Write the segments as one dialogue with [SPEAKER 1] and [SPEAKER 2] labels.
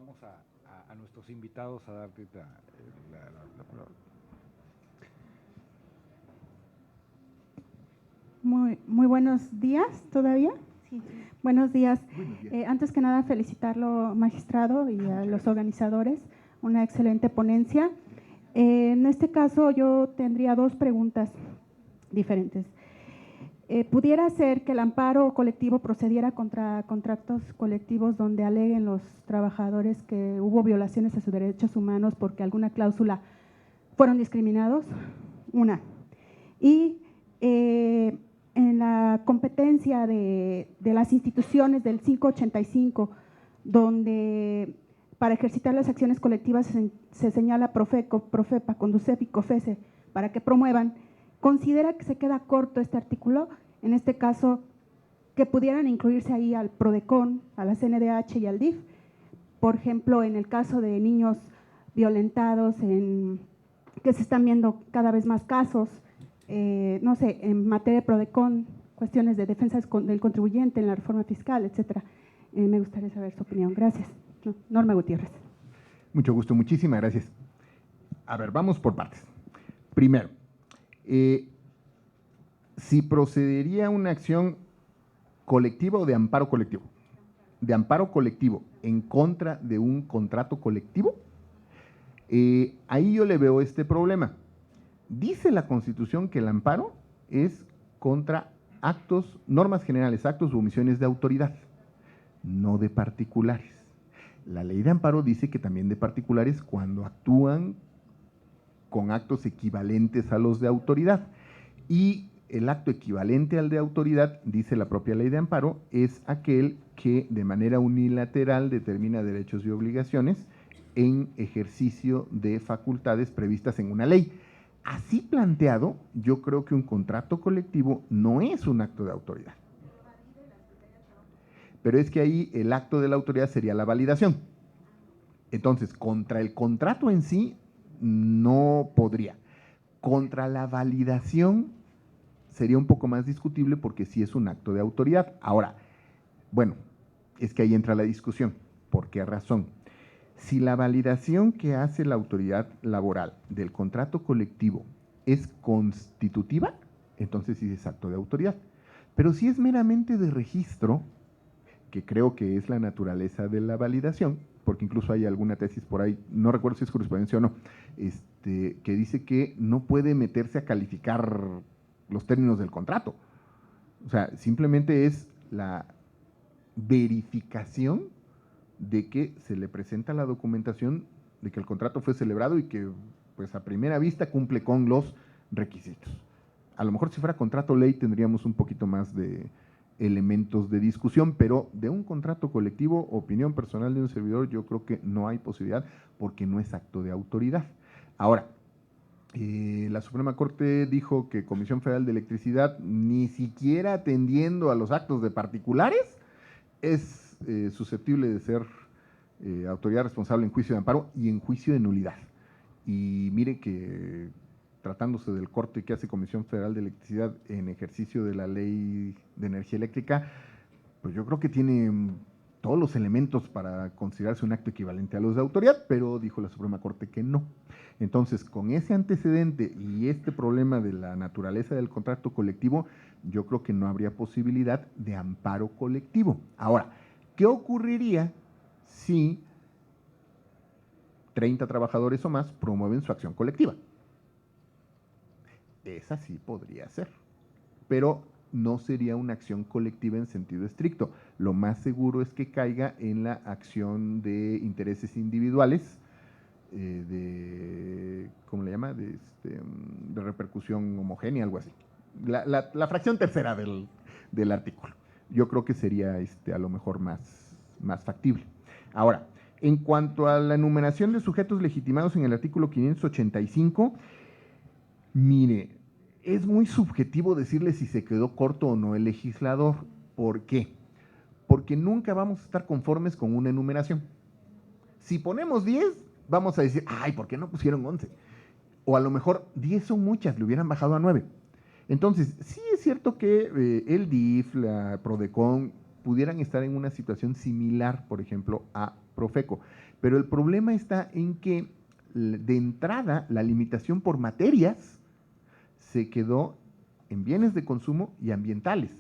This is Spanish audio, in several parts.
[SPEAKER 1] vamos a nuestros invitados a darte la palabra.
[SPEAKER 2] Muy buenos días todavía. Sí. Buenos días.
[SPEAKER 1] Buenos días.
[SPEAKER 2] Antes que nada, felicitarlo, magistrado, y a los organizadores. Una excelente ponencia. En este caso, yo tendría dos preguntas diferentes. ¿Pudiera ser que el amparo colectivo procediera contra contratos colectivos donde aleguen los trabajadores que hubo violaciones a sus derechos humanos porque alguna cláusula fueron discriminados? Una. Y en la competencia de las instituciones del 585, donde para ejercitar las acciones colectivas se señala Profeco, Profepa, Conducef y COFECE para que promuevan, ¿considera que se queda corto este artículo? En este caso, que pudieran incluirse ahí al PRODECON, a la CNDH y al DIF, por ejemplo, en el caso de niños violentados, que se están viendo cada vez más casos, no sé, en materia de PRODECON, cuestiones de defensa del contribuyente en la reforma fiscal, etcétera. Me gustaría saber su opinión. Gracias. Norma Gutiérrez.
[SPEAKER 3] Mucho gusto, muchísimas gracias. A ver, vamos por partes. Primero, si procedería una acción colectiva o de amparo colectivo. De amparo colectivo en contra de un contrato colectivo, ahí yo le veo este problema. Dice la Constitución que el amparo es contra actos, normas generales, actos u omisiones de autoridad, no de particulares. La ley de amparo dice que también de particulares cuando actúan con actos equivalentes a los de autoridad. Y el acto equivalente al de autoridad, dice la propia ley de amparo, es aquel que de manera unilateral determina derechos y obligaciones en ejercicio de facultades previstas en una ley. Así planteado, yo creo que un contrato colectivo no es un acto de autoridad. Pero es que ahí el acto de la autoridad sería la validación. Entonces, contra el contrato en sí, no podría. Contra la validación sería un poco más discutible porque sí es un acto de autoridad. Ahora, bueno, es que ahí entra la discusión. ¿Por qué razón? Si la validación que hace la autoridad laboral del contrato colectivo es constitutiva, entonces sí es acto de autoridad. Pero si es meramente de registro, que creo que es la naturaleza de la validación, porque incluso hay alguna tesis por ahí, no recuerdo si es jurisprudencia o no, que dice que no puede meterse a calificar los términos del contrato. O sea, simplemente es la verificación de que se le presenta la documentación de que el contrato fue celebrado y que, pues, a primera vista cumple con los requisitos. A lo mejor si fuera contrato ley tendríamos un poquito más de elementos de discusión, pero de un contrato colectivo, opinión personal de un servidor, yo creo que no hay posibilidad porque no es acto de autoridad. Ahora, la Suprema Corte dijo que Comisión Federal de Electricidad, ni siquiera atendiendo a los actos de particulares, es susceptible de ser autoridad responsable en juicio de amparo y en juicio de nulidad. Y mire que tratándose del corte que hace Comisión Federal de Electricidad en ejercicio de la Ley de Energía Eléctrica, pues yo creo que tiene todos los elementos para considerarse un acto equivalente a los de autoridad, pero dijo la Suprema Corte que no. Entonces, con ese antecedente y este problema de la naturaleza del contrato colectivo, yo creo que no habría posibilidad de amparo colectivo. Ahora, ¿qué ocurriría si 30 trabajadores o más promueven su acción colectiva? Esa sí podría ser, pero no sería una acción colectiva en sentido estricto. Lo más seguro es que caiga en la acción de intereses individuales, ¿cómo le llama? De repercusión homogénea, algo así. La fracción tercera del artículo. Yo creo que sería a lo mejor más factible. Ahora, en cuanto a la enumeración de sujetos legitimados en el artículo 585, mire, es muy subjetivo decirle si se quedó corto o no el legislador. ¿Por qué? Porque nunca vamos a estar conformes con una enumeración. Si ponemos 10, vamos a decir, ay, ¿por qué no pusieron 11? O a lo mejor 10 son muchas, le hubieran bajado a 9. Entonces, sí es cierto que el DIF, la PRODECON, pudieran estar en una situación similar, por ejemplo, a Profeco. Pero el problema está en que de entrada la limitación por materias se quedó en bienes de consumo y ambientales.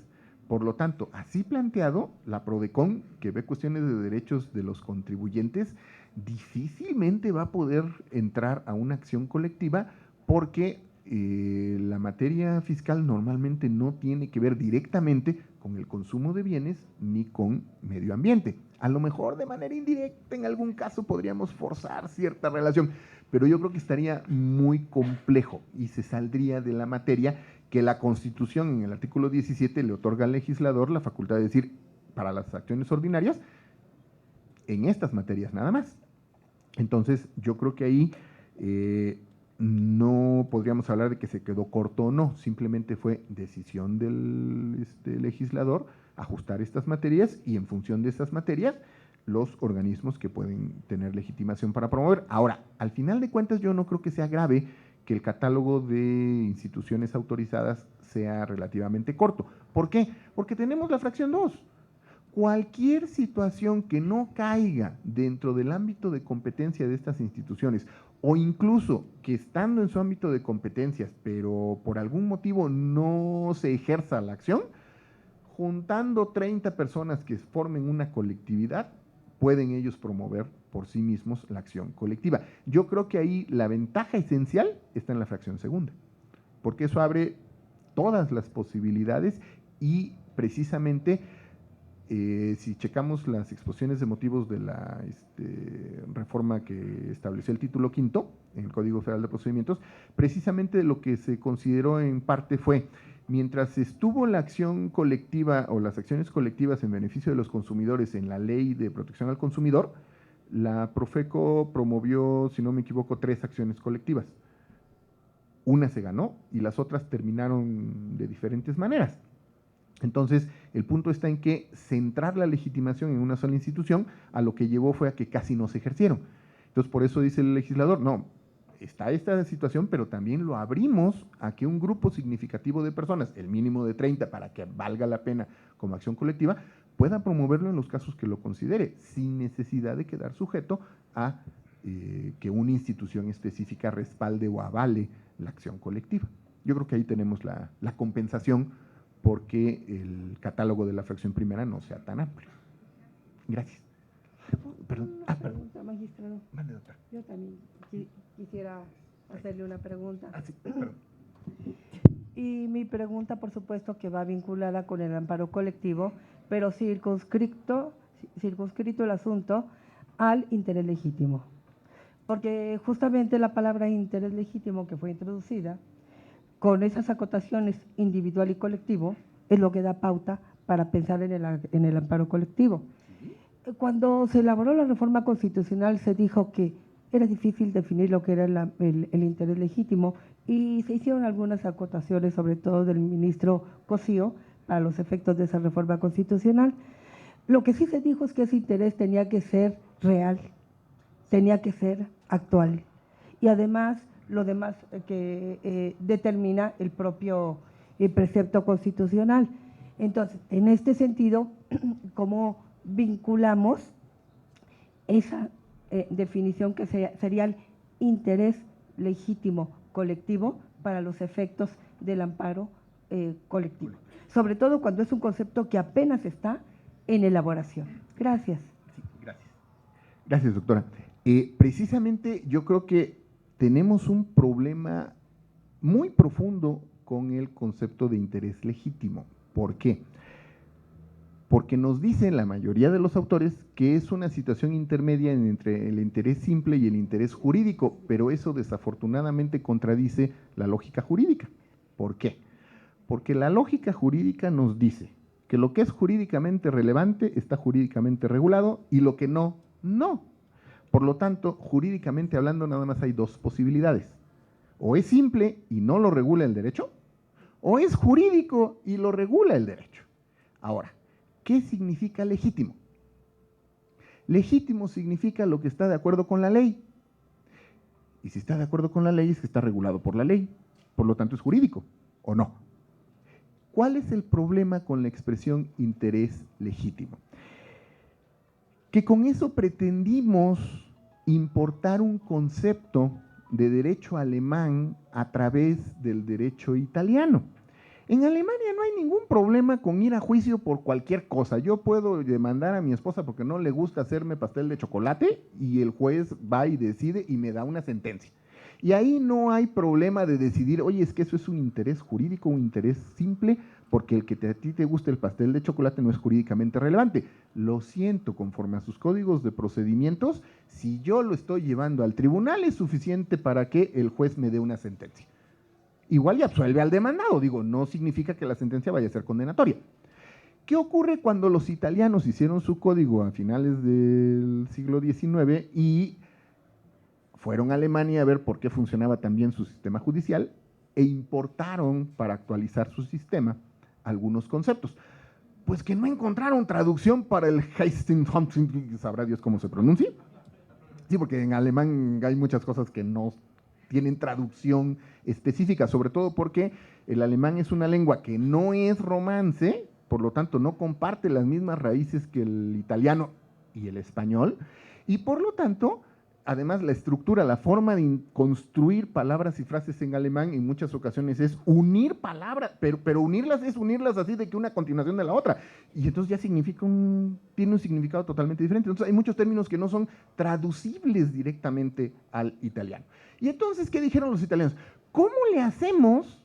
[SPEAKER 3] Por lo tanto, así planteado, la PRODECON, que ve cuestiones de derechos de los contribuyentes, difícilmente va a poder entrar a una acción colectiva porque la materia fiscal normalmente no tiene que ver directamente con el consumo de bienes ni con medio ambiente. A lo mejor de manera indirecta en algún caso podríamos forzar cierta relación, pero yo creo que estaría muy complejo y se saldría de la materia que la Constitución en el artículo 17 le otorga al legislador la facultad de decir para las acciones ordinarias en estas materias nada más. Entonces yo creo que ahí no podríamos hablar de que se quedó corto o no, simplemente fue decisión del legislador ajustar estas materias y en función de estas materias los organismos que pueden tener legitimación para promover. Ahora, al final de cuentas yo no creo que sea grave que el catálogo de instituciones autorizadas sea relativamente corto. ¿Por qué? Porque tenemos la fracción 2. Cualquier situación que no caiga dentro del ámbito de competencia de estas instituciones o incluso que estando en su ámbito de competencias, pero por algún motivo no se ejerza la acción, juntando 30 personas que formen una colectividad, pueden ellos promover por sí mismos la acción colectiva. Yo creo que ahí la ventaja esencial está en la fracción segunda, porque eso abre todas las posibilidades y precisamente si checamos las exposiciones de motivos de la reforma que estableció el título quinto en el Código Federal de Procedimientos, precisamente lo que se consideró en parte fue, mientras estuvo la acción colectiva o las acciones colectivas en beneficio de los consumidores en la Ley de Protección al Consumidor, la Profeco promovió, si no me equivoco, 3 acciones colectivas. Una se ganó y las otras terminaron de diferentes maneras. Entonces, el punto está en que centrar la legitimación en una sola institución a lo que llevó fue a que casi no se ejercieron. Entonces, por eso dice el legislador, no, está esta situación, pero también lo abrimos a que un grupo significativo de personas, el mínimo de 30 para que valga la pena como acción colectiva, pueda promoverlo en los casos que lo considere, sin necesidad de quedar sujeto a que una institución específica respalde o avale la acción colectiva. Yo creo que ahí tenemos la compensación porque el catálogo de la fracción primera no sea tan amplio. Gracias. Perdón.
[SPEAKER 4] Pregunta, magistrado.
[SPEAKER 3] Mande, doctora.
[SPEAKER 4] Yo también quisiera hacerle una pregunta.
[SPEAKER 3] Sí, perdón.
[SPEAKER 4] Y mi pregunta, por supuesto, que va vinculada con el amparo colectivo, pero circunscrito el asunto al interés legítimo. Porque justamente la palabra interés legítimo que fue introducida, con esas acotaciones individual y colectivo, es lo que da pauta para pensar en el amparo colectivo. Cuando se elaboró la reforma constitucional se dijo que era difícil definir lo que era el interés legítimo y se hicieron algunas acotaciones, sobre todo del ministro Cosío, para los efectos de esa reforma constitucional. Lo que sí se dijo es que ese interés tenía que ser real, tenía que ser actual y además lo demás que determina el propio precepto constitucional. Entonces, en este sentido, ¿cómo vinculamos esa definición que sería el interés legítimo colectivo para los efectos del amparo colectivo? Sobre todo cuando es un concepto que apenas está en elaboración. Gracias.
[SPEAKER 3] Sí, gracias. Gracias, doctora. Precisamente yo creo que tenemos un problema muy profundo con el concepto de interés legítimo. ¿Por qué? Porque nos dicen la mayoría de los autores que es una situación intermedia entre el interés simple y el interés jurídico, pero eso desafortunadamente contradice la lógica jurídica. ¿Por qué? Porque la lógica jurídica nos dice que lo que es jurídicamente relevante está jurídicamente regulado y lo que no, no. Por lo tanto, jurídicamente hablando, nada más hay 2 posibilidades. O es simple y no lo regula el derecho, o es jurídico y lo regula el derecho. Ahora, ¿qué significa legítimo? Legítimo significa lo que está de acuerdo con la ley. Y si está de acuerdo con la ley es que está regulado por la ley. Por lo tanto, es jurídico, ¿o no? ¿Cuál es el problema con la expresión interés legítimo? Que con eso pretendimos importar un concepto de derecho alemán a través del derecho italiano. En Alemania no hay ningún problema con ir a juicio por cualquier cosa. Yo puedo demandar a mi esposa porque no le gusta hacerme pastel de chocolate y el juez va y decide y me da una sentencia. Y ahí no hay problema de decidir, oye, es que eso es un interés jurídico, un interés simple, porque el que a ti te guste el pastel de chocolate no es jurídicamente relevante. Lo siento, conforme a sus códigos de procedimientos, si yo lo estoy llevando al tribunal es suficiente para que el juez me dé una sentencia. Igual y absuelve al demandado, digo, no significa que la sentencia vaya a ser condenatoria. ¿Qué ocurre cuando los italianos hicieron su código a finales del siglo XIX y fueron a Alemania a ver por qué funcionaba tan bien su sistema judicial e importaron para actualizar su sistema algunos conceptos? Pues que no encontraron traducción para el Heisenhumping, sabrá Dios cómo se pronuncia. Sí, porque en alemán hay muchas cosas que no tienen traducción específica, sobre todo porque el alemán es una lengua que no es romance, por lo tanto no comparte las mismas raíces que el italiano y el español, y por lo tanto, además la estructura, la forma de construir palabras y frases en alemán en muchas ocasiones es unir palabras, pero unirlas es unirlas así de que una a continuación de la otra, y entonces ya tiene un significado totalmente diferente. Entonces hay muchos términos que no son traducibles directamente al italiano. Y entonces, ¿qué dijeron los italianos? ¿Cómo le hacemos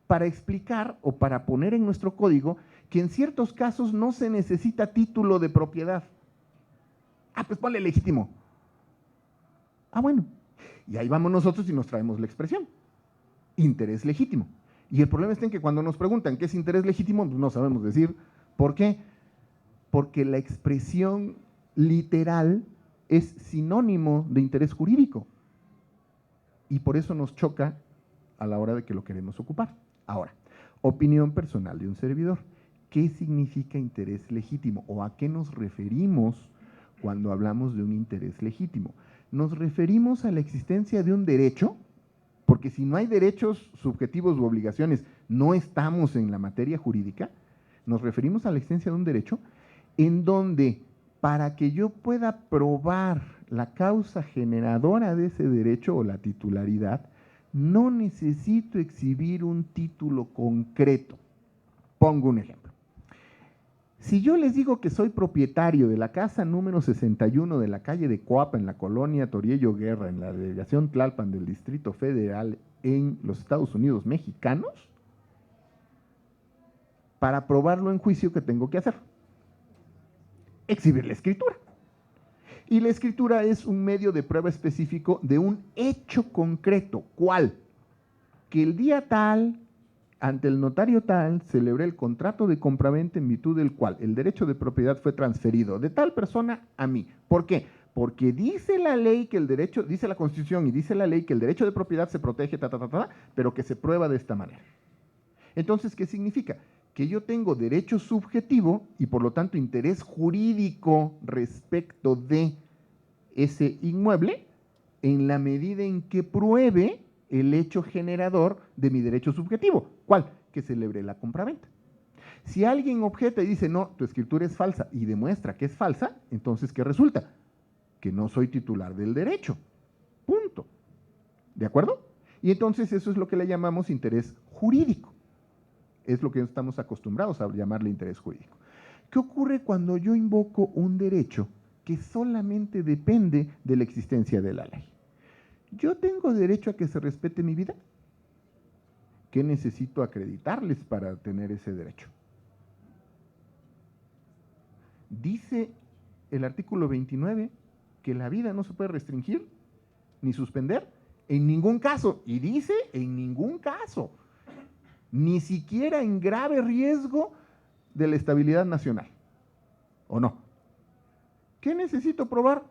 [SPEAKER 3] para explicar o para poner en nuestro código que en ciertos casos no se necesita título de propiedad? Pues ponle legítimo. Bueno, y ahí vamos nosotros y nos traemos la expresión, interés legítimo. Y el problema está en que cuando nos preguntan qué es interés legítimo, pues no sabemos decir. ¿Por qué? Porque la expresión literal es sinónimo de interés jurídico. Y por eso nos choca a la hora de que lo queremos ocupar. Ahora, opinión personal de un servidor. ¿Qué significa interés legítimo? ¿O a qué nos referimos cuando hablamos de un interés legítimo? Nos referimos a la existencia de un derecho, porque si no hay derechos subjetivos u obligaciones, no estamos en la materia jurídica. Nos referimos a la existencia de un derecho en donde, para que yo pueda probar la causa generadora de ese derecho o la titularidad, no necesito exhibir un título concreto. Pongo un ejemplo. Si yo les digo que soy propietario de la casa número 61 de la calle de Coapa, en la colonia Toriello Guerra, en la delegación Tlalpan del Distrito Federal, en los Estados Unidos mexicanos, para probarlo en juicio, ¿qué tengo que hacer? Exhibir la escritura. Y la escritura es un medio de prueba específico de un hecho concreto. ¿Cuál? Que el día tal, ante el notario tal, celebré el contrato de compraventa en virtud del cual el derecho de propiedad fue transferido de tal persona a mí. ¿Por qué? Porque dice la ley que el derecho, dice la Constitución y dice la ley que el derecho de propiedad se protege, pero que se prueba de esta manera. Entonces, ¿qué significa? Que yo tengo derecho subjetivo y por lo tanto interés jurídico respecto de ese inmueble en la medida en que pruebe el hecho generador de mi derecho subjetivo. ¿Cuál? Que celebre la compraventa. Si alguien objeta y dice, no, tu escritura es falsa y demuestra que es falsa, entonces, ¿qué resulta? Que no soy titular del derecho. Punto. ¿De acuerdo? Y entonces eso es lo que le llamamos interés jurídico. Es lo que estamos acostumbrados a llamarle interés jurídico. ¿Qué ocurre cuando yo invoco un derecho que solamente depende de la existencia de la ley? ¿Yo tengo derecho a que se respete mi vida? ¿Qué necesito acreditarles para tener ese derecho? Dice el artículo 29 que la vida no se puede restringir ni suspender en ningún caso. Y dice en ningún caso. Ni siquiera en grave riesgo de la estabilidad nacional. ¿O no? ¿Qué necesito probar?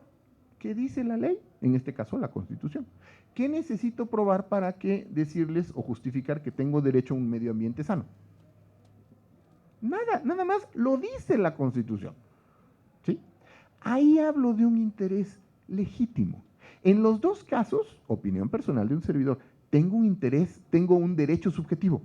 [SPEAKER 3] ¿Qué dice la ley? En este caso, la Constitución. ¿Qué necesito probar para que decirles o justificar que tengo derecho a un medio ambiente sano? Nada, nada más lo dice la Constitución. ¿Sí? Ahí hablo de un interés legítimo. En los dos casos, opinión personal de un servidor, tengo un interés, tengo un derecho subjetivo.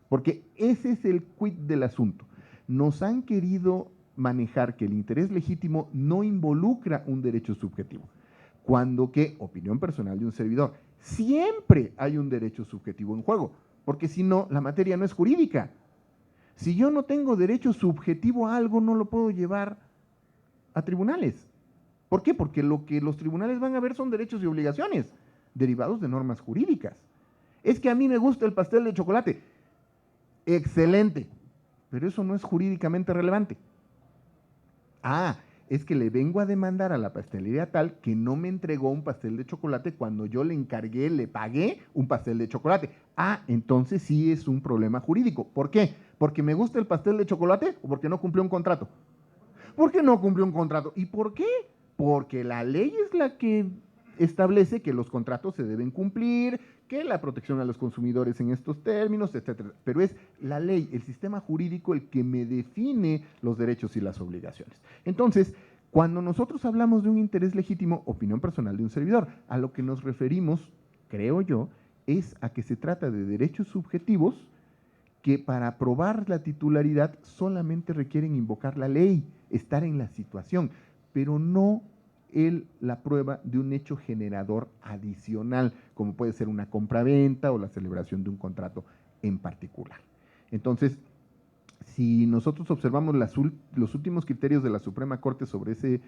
[SPEAKER 3] Porque ese es el quid del asunto. Nos han querido manejar que el interés legítimo no involucra un derecho subjetivo. cuando que, opinión personal de un servidor, siempre hay un derecho subjetivo en juego, porque si no, la materia no es jurídica. Si yo no tengo derecho subjetivo a algo, no lo puedo llevar a tribunales. ¿Por qué? Porque lo que los tribunales van a ver son derechos y obligaciones derivados de normas jurídicas. Es que a mí me gusta el pastel de chocolate. Excelente, pero eso no es jurídicamente relevante. Ah, es que le vengo a demandar a la pastelería tal que no me entregó un pastel de chocolate cuando yo le encargué, le pagué un pastel de chocolate. Ah, entonces sí es un problema jurídico. ¿Por qué? ¿Porque me gusta el pastel de chocolate o porque no cumplió un contrato? Porque no cumplió un contrato. ¿Y por qué? Porque la ley es la que establece que los contratos se deben cumplir, que la protección a los consumidores en estos términos, etcétera. Pero es la ley, el sistema jurídico el que me define los derechos y las obligaciones. Entonces, cuando nosotros hablamos de un interés legítimo, opinión personal de un servidor, a lo que nos referimos, creo yo, es a que se trata de derechos subjetivos que para probar la titularidad solamente requieren invocar la ley, estar en la situación, pero no la prueba de un hecho generador adicional, como puede ser una compraventa o la celebración de un contrato en particular. Entonces, si nosotros observamos los últimos criterios de la Suprema Corte sobre ese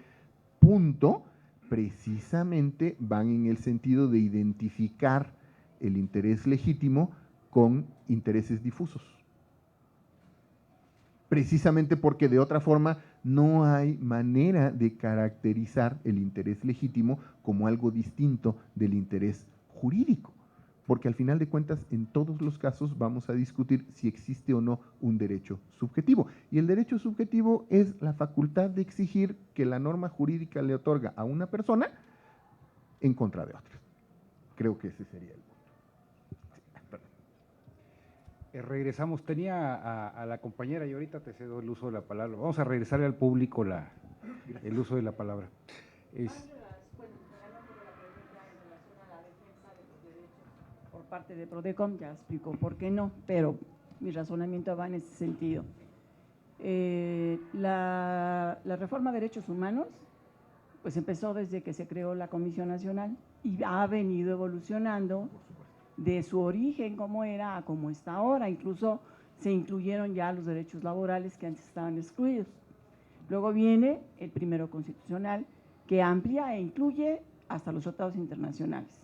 [SPEAKER 3] punto, precisamente van en el sentido de identificar el interés legítimo con intereses difusos. Precisamente porque de otra forma no hay manera de caracterizar el interés legítimo como algo distinto del interés jurídico, porque al final de cuentas en todos los casos vamos a discutir si existe o no un derecho subjetivo, y el derecho subjetivo es la facultad de exigir que la norma jurídica le otorga a una persona en contra de otra. Creo que ese sería el punto.
[SPEAKER 1] Regresamos, tenía a la compañera y ahorita te cedo el uso de la palabra. Vamos a regresarle al público el uso de la palabra.
[SPEAKER 5] Por parte de Prodecon, ya explico por qué no, pero mi razonamiento va en ese sentido. La reforma de derechos humanos pues empezó desde que se creó la Comisión Nacional y ha venido evolucionando de su origen, como era, a como está ahora. Incluso se incluyeron ya los derechos laborales que antes estaban excluidos. Luego viene el primero constitucional, que amplía e incluye hasta los tratados internacionales.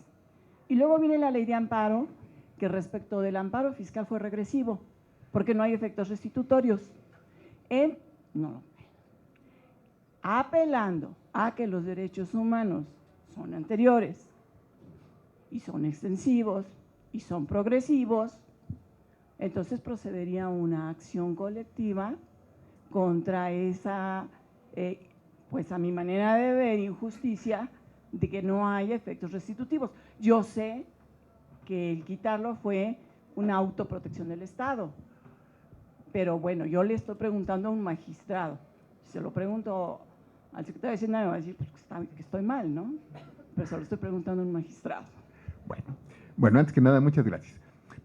[SPEAKER 5] Y luego viene la ley de amparo, que respecto del amparo fiscal fue regresivo, porque no hay efectos restitutorios. Apelando a que los derechos humanos son anteriores y son extensivos y son progresivos, entonces procedería una acción colectiva contra esa, pues a mi manera de ver, injusticia de que no hay efectos restitutivos. Yo sé que el quitarlo fue una autoprotección del Estado, pero bueno, yo le estoy preguntando a un magistrado. Si se lo pregunto al secretario de Hacienda me va a decir pues, que estoy mal, ¿no? Pero se lo estoy preguntando a un magistrado.
[SPEAKER 3] Bueno, antes que nada, muchas gracias.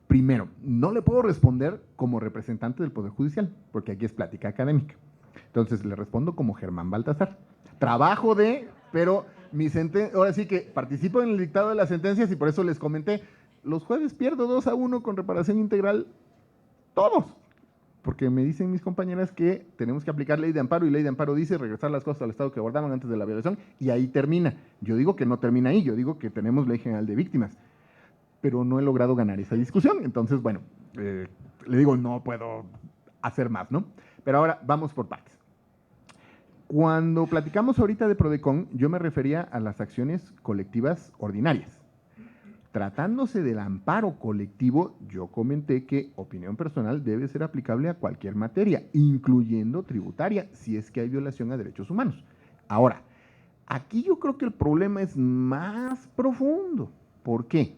[SPEAKER 3] Primero, no le puedo responder como representante del Poder Judicial, porque aquí es plática académica. Entonces, le respondo como Germán Baltasar. Trabajo pero ahora sí que participo en el dictado de las sentencias y por eso les comenté, los jueves pierdo 2-1 con reparación integral, todos. Porque me dicen mis compañeras que tenemos que aplicar ley de amparo y ley de amparo dice regresar las cosas al estado que abordaban antes de la violación y ahí termina. Yo digo que no termina ahí, yo digo que tenemos ley general de víctimas, pero no he logrado ganar esa discusión. Entonces, bueno, le digo, no puedo hacer más, ¿no? Pero ahora vamos por partes. Cuando platicamos ahorita de Prodecon, yo me refería a las acciones colectivas ordinarias. Tratándose del amparo colectivo, yo comenté que opinión personal debe ser aplicable a cualquier materia, incluyendo tributaria, si es que hay violación a derechos humanos. Ahora, aquí yo creo que el problema es más profundo. ¿Por qué?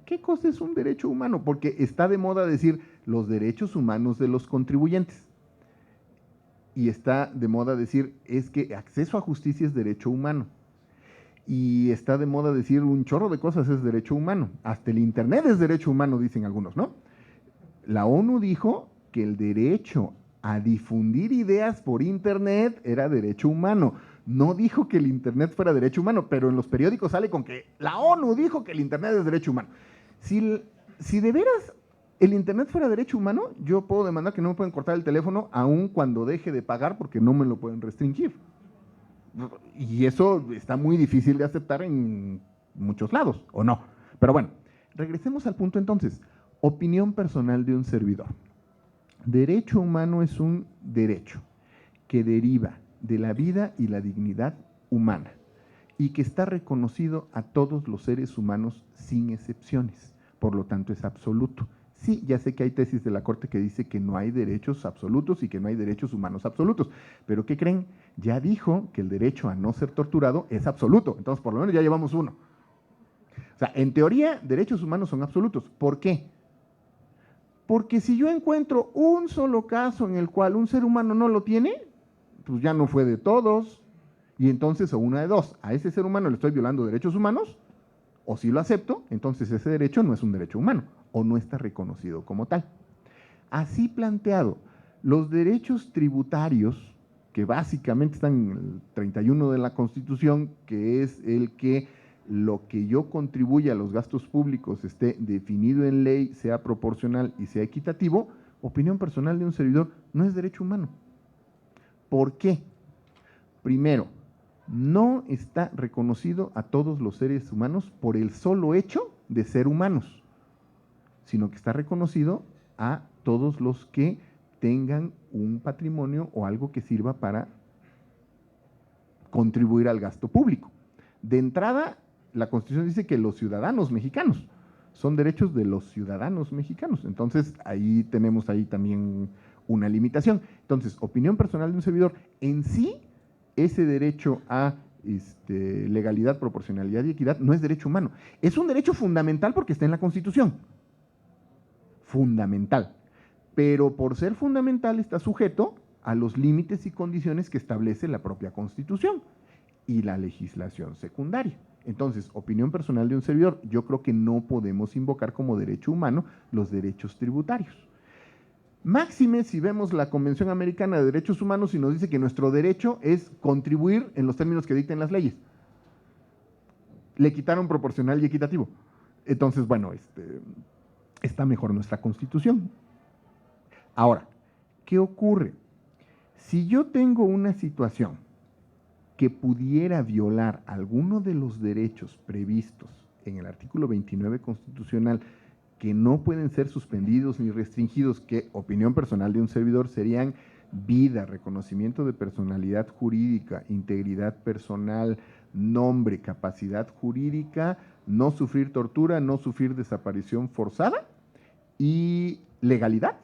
[SPEAKER 3] ¿Qué cosa es un derecho humano? Porque está de moda decir los derechos humanos de los contribuyentes. Y está de moda decir es que acceso a justicia es derecho humano. Y está de moda decir un chorro de cosas es derecho humano. Hasta el Internet es derecho humano, dicen algunos, ¿no? La ONU dijo que el derecho a difundir ideas por Internet era derecho humano. no dijo que el Internet fuera derecho humano, pero en los periódicos sale con que la ONU dijo que el Internet es derecho humano. Si de veras el Internet fuera derecho humano, yo puedo demandar que no me pueden cortar el teléfono aun cuando deje de pagar porque no me lo pueden restringir. Y eso está muy difícil de aceptar en muchos lados, ¿o no? Pero bueno, regresemos al punto entonces. Opinión personal de un servidor. Derecho humano es un derecho que deriva de la vida y la dignidad humana y que está reconocido a todos los seres humanos sin excepciones. Por lo tanto, es absoluto. Sí, ya sé que hay tesis de la Corte que dice que no hay derechos absolutos y que no hay derechos humanos absolutos, pero ¿qué creen? Ya dijo que el derecho a no ser torturado es absoluto, entonces por lo menos ya llevamos uno. O sea, en teoría, derechos humanos son absolutos. ¿Por qué? Porque si yo encuentro un solo caso en el cual un ser humano no lo tiene, pues ya no fue de todos, y entonces o una de dos, a ese ser humano le estoy violando derechos humanos, o si lo acepto, entonces ese derecho no es un derecho humano, o no está reconocido como tal. Así planteado, los derechos tributarios, que básicamente están en el 31 de la Constitución, que es el que lo que yo contribuya a los gastos públicos esté definido en ley, sea proporcional y sea equitativo, opinión personal de un servidor, no es derecho humano. ¿Por qué? Primero, no está reconocido a todos los seres humanos por el solo hecho de ser humanos, sino que está reconocido a todos los que tengan un patrimonio o algo que sirva para contribuir al gasto público. De entrada, la Constitución dice que los ciudadanos mexicanos son derechos de los ciudadanos mexicanos. Entonces, ahí tenemos ahí también una limitación. Entonces, opinión personal de un servidor, en sí, ese derecho a legalidad, proporcionalidad y equidad no es derecho humano. Es un derecho fundamental porque está en la Constitución. Fundamental. Pero por ser fundamental está sujeto a los límites y condiciones que establece la propia Constitución y la legislación secundaria. Entonces, opinión personal de un servidor, yo creo que no podemos invocar como derecho humano los derechos tributarios. Máxime si vemos la Convención Americana de Derechos Humanos y nos dice que nuestro derecho es contribuir en los términos que dicten las leyes. Le quitaron proporcional y equitativo. Entonces, bueno, está mejor nuestra Constitución. Ahora, ¿qué ocurre? Si yo tengo una situación que pudiera violar alguno de los derechos previstos en el artículo 29 constitucional, que no pueden ser suspendidos ni restringidos, que opinión personal de un servidor serían vida, reconocimiento de personalidad jurídica, integridad personal, nombre, capacidad jurídica, no sufrir tortura, no sufrir desaparición forzada y legalidad,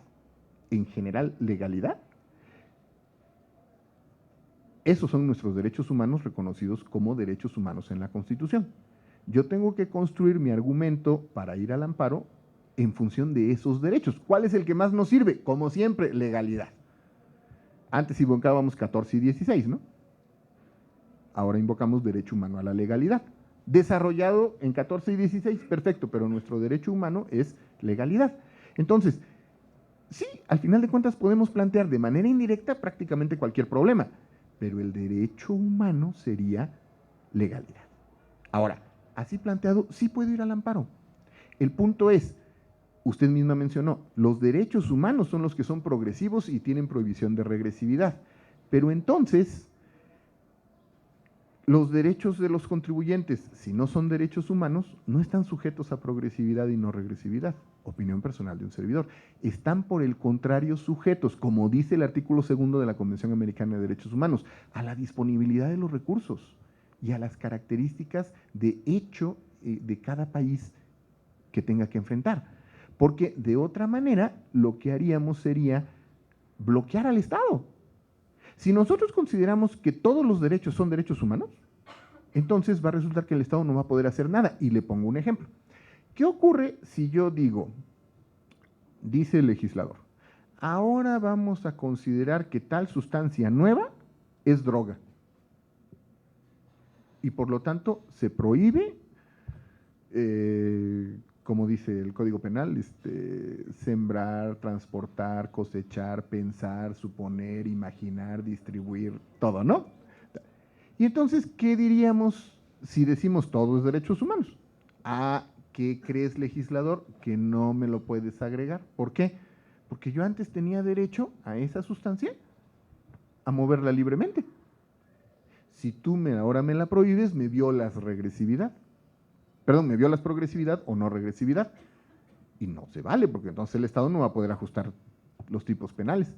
[SPEAKER 3] en general legalidad. Esos son nuestros derechos humanos reconocidos como derechos humanos en la Constitución. Yo tengo que construir mi argumento para ir al amparo en función de esos derechos. ¿Cuál es el que más nos sirve? Como siempre, legalidad. Antes invocábamos 14 y 16, ¿no? Ahora invocamos derecho humano a la legalidad. Desarrollado en 14 y 16, perfecto, pero nuestro derecho humano es legalidad. Entonces, sí, al final de cuentas podemos plantear de manera indirecta prácticamente cualquier problema, pero el derecho humano sería legalidad. Ahora, así planteado, sí puedo ir al amparo. El punto es, usted misma mencionó, los derechos humanos son los que son progresivos y tienen prohibición de regresividad, pero entonces, los derechos de los contribuyentes, si no son derechos humanos, no están sujetos a progresividad y no regresividad. Opinión personal de un servidor. Están, por el contrario, sujetos, como dice el artículo 2 de la Convención Americana de Derechos Humanos, a la disponibilidad de los recursos y a las características de hecho de cada país que tenga que enfrentar. Porque de otra manera, lo que haríamos sería bloquear al Estado. Si nosotros consideramos que todos los derechos son derechos humanos, entonces va a resultar que el Estado no va a poder hacer nada. Y le pongo un ejemplo. ¿Qué ocurre si yo digo, dice el legislador, ahora vamos a considerar que tal sustancia nueva es droga? Y por lo tanto se prohíbe, como dice el Código Penal, sembrar, transportar, cosechar, pensar, suponer, imaginar, distribuir, todo, ¿no? Y entonces, ¿qué diríamos si decimos todos derechos humanos? ¿A qué crees, legislador? Que no me lo puedes agregar. ¿Por qué? Porque yo antes tenía derecho a esa sustancia, a moverla libremente. Si tú ahora me la prohíbes, me violas regresividad. Perdón, me violas progresividad o no regresividad. Y no se vale, porque entonces el Estado no va a poder ajustar los tipos penales.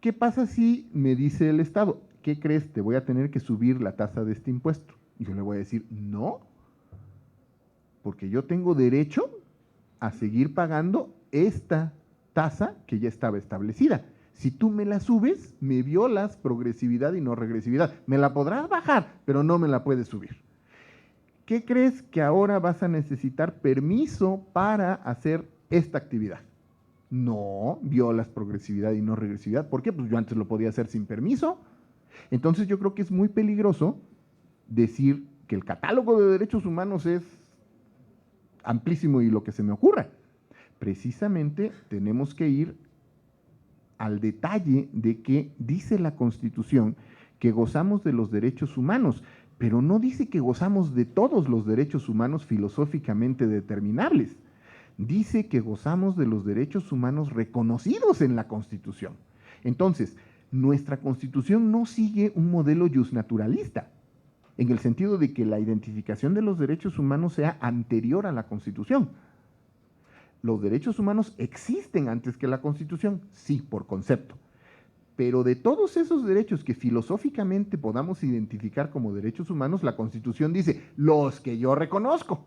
[SPEAKER 3] ¿Qué pasa si me dice el Estado, qué crees, te voy a tener que subir la tasa de este impuesto? Y yo le voy a decir, no, porque yo tengo derecho a seguir pagando esta tasa que ya estaba establecida. Si tú me la subes, me violas progresividad y no regresividad. Me la podrás bajar, pero no me la puedes subir. ¿Qué crees que ahora vas a necesitar permiso para hacer esta actividad? No, violas progresividad y no regresividad. ¿Por qué? Pues yo antes lo podía hacer sin permiso. Entonces yo creo que es muy peligroso decir que el catálogo de derechos humanos es amplísimo y lo que se me ocurra. Precisamente tenemos que ir al detalle de que dice la Constitución que gozamos de los derechos humanos, pero no dice que gozamos de todos los derechos humanos filosóficamente determinables. Dice que gozamos de los derechos humanos reconocidos en la Constitución. Entonces, nuestra Constitución no sigue un modelo justnaturalista, en el sentido de que la identificación de los derechos humanos sea anterior a la Constitución. ¿Los derechos humanos existen antes que la Constitución? Sí, por concepto. Pero de todos esos derechos que filosóficamente podamos identificar como derechos humanos, la Constitución dice, los que yo reconozco.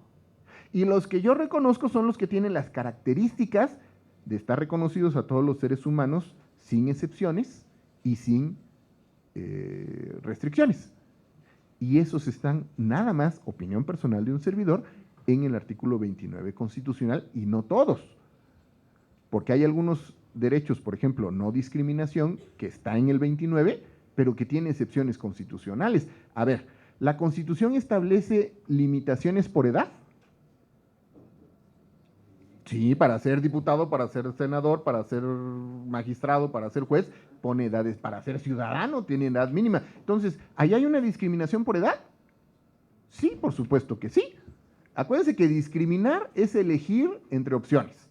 [SPEAKER 3] Y los que yo reconozco son los que tienen las características de estar reconocidos a todos los seres humanos sin excepciones y sin restricciones. Y esos están nada más, opinión personal de un servidor, en el artículo 29 constitucional y no todos. Porque hay algunos derechos, por ejemplo, no discriminación, que está en el 29, pero que tiene excepciones constitucionales. A ver, ¿la Constitución establece limitaciones por edad? Sí, para ser diputado, para ser senador, para ser magistrado, para ser juez, pone edades, para ser ciudadano tiene edad mínima. Entonces, ¿ahí hay una discriminación por edad? Sí, por supuesto que sí. Acuérdense que discriminar es elegir entre opciones.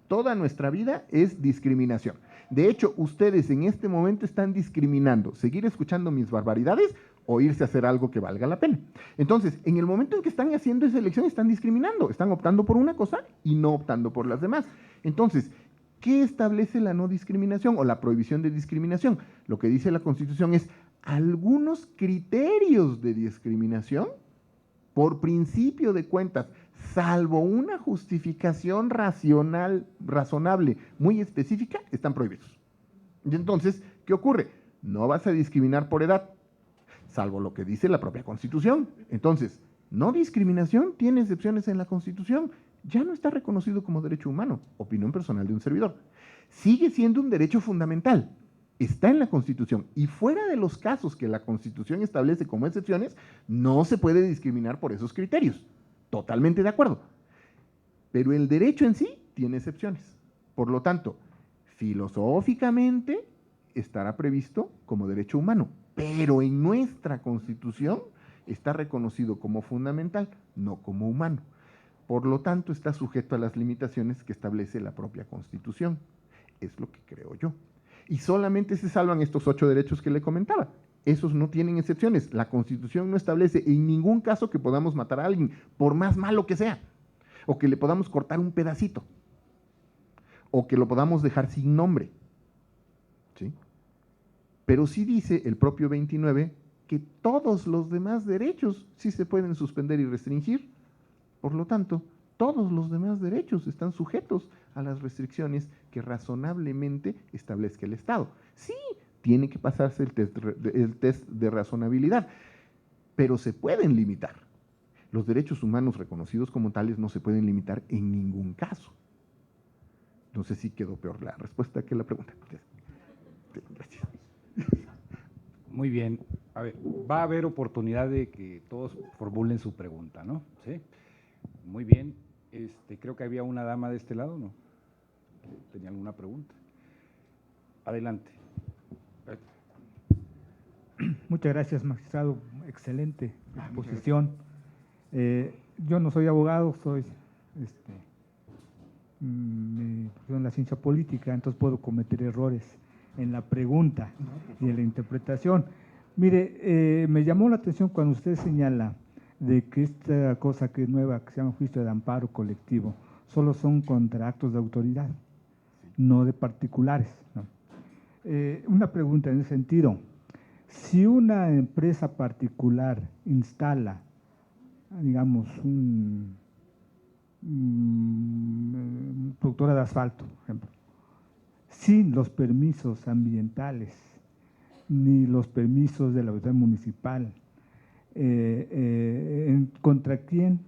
[SPEAKER 3] Toda nuestra vida es discriminación. De hecho, ustedes en este momento están discriminando, seguir escuchando mis barbaridades o irse a hacer algo que valga la pena. Entonces, en el momento en que están haciendo esa elección, están discriminando, están optando por una cosa y no optando por las demás. Entonces, ¿qué establece la no discriminación o la prohibición de discriminación? Lo que dice la Constitución es algunos criterios de discriminación, por principio de cuentas, salvo una justificación racional, razonable, muy específica, están prohibidos. Y entonces, ¿qué ocurre? No vas a discriminar por edad, salvo lo que dice la propia Constitución. Entonces, no discriminación tiene excepciones en la Constitución. Ya no está reconocido como derecho humano, opinión personal de un servidor. Sigue siendo un derecho fundamental. Está en la Constitución y fuera de los casos que la Constitución establece como excepciones, no se puede discriminar por esos criterios. Totalmente de acuerdo. Pero el derecho en sí tiene excepciones. Por lo tanto, filosóficamente estará previsto como derecho humano, pero en nuestra Constitución está reconocido como fundamental, no como humano. Por lo tanto, está sujeto a las limitaciones que establece la propia Constitución. Es lo que creo yo. Y solamente se salvan estos 8 derechos que le comentaba. Esos no tienen excepciones. La Constitución no establece en ningún caso que podamos matar a alguien, por más malo que sea, o que le podamos cortar un pedacito, o que lo podamos dejar sin nombre. ¿Sí? Pero sí dice el propio 29 que todos los demás derechos sí se pueden suspender y restringir. Por lo tanto, todos los demás derechos están sujetos a las restricciones que razonablemente establezca el Estado. Sí, tiene que pasarse el test de razonabilidad, pero se pueden limitar. Los derechos humanos reconocidos como tales no se pueden limitar en ningún caso. No sé si quedó peor la respuesta que la pregunta. Gracias.
[SPEAKER 1] Muy bien. A ver, va a haber oportunidad de que todos formulen su pregunta, ¿no? Sí. Muy bien. Creo que había una dama de este lado, ¿no? ¿Tenía alguna pregunta? Adelante.
[SPEAKER 6] Muchas gracias, magistrado. Excelente exposición. Yo no soy abogado, soy mi profesión es la ciencia política, entonces puedo cometer errores en la pregunta y en la interpretación. Mire, me llamó la atención cuando usted señala de que esta cosa que es nueva, que se llama juicio de amparo colectivo, solo son contra actos de autoridad, no de particulares, ¿no? Una pregunta en ese sentido. Si una empresa particular instala, digamos, productora de asfalto, por ejemplo, sin los permisos ambientales ni los permisos de la autoridad municipal, ¿contra quién?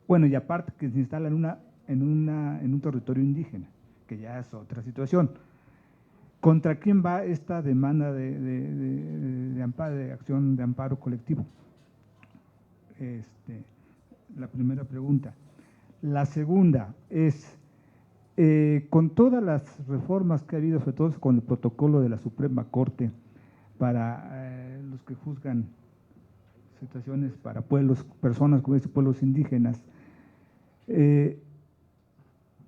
[SPEAKER 6] Bueno, y aparte que se instala en un territorio indígena, que ya es otra situación. ¿Contra quién va esta demanda de amparo, de acción de amparo colectivo? La primera pregunta. La segunda es, con todas las reformas que ha habido, sobre todo con el protocolo de la Suprema Corte para los que juzgan situaciones para pueblos, personas como estos pueblos indígenas,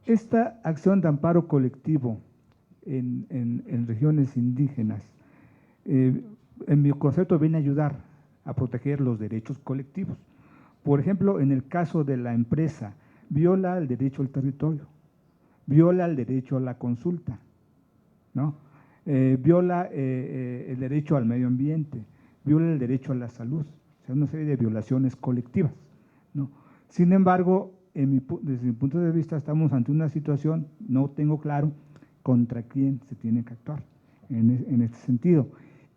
[SPEAKER 6] esta acción de amparo colectivo en regiones indígenas, en mi concepto, viene a ayudar a proteger los derechos colectivos. Por ejemplo, en el caso de la empresa, viola el derecho al territorio, viola el derecho a la consulta, ¿no? Viola el derecho al medio ambiente, viola el derecho a la salud, o sea, una serie de violaciones colectivas, ¿no? Sin embargo, desde mi punto de vista, estamos ante una situación, no tengo claro contra quién se tiene que actuar en este sentido.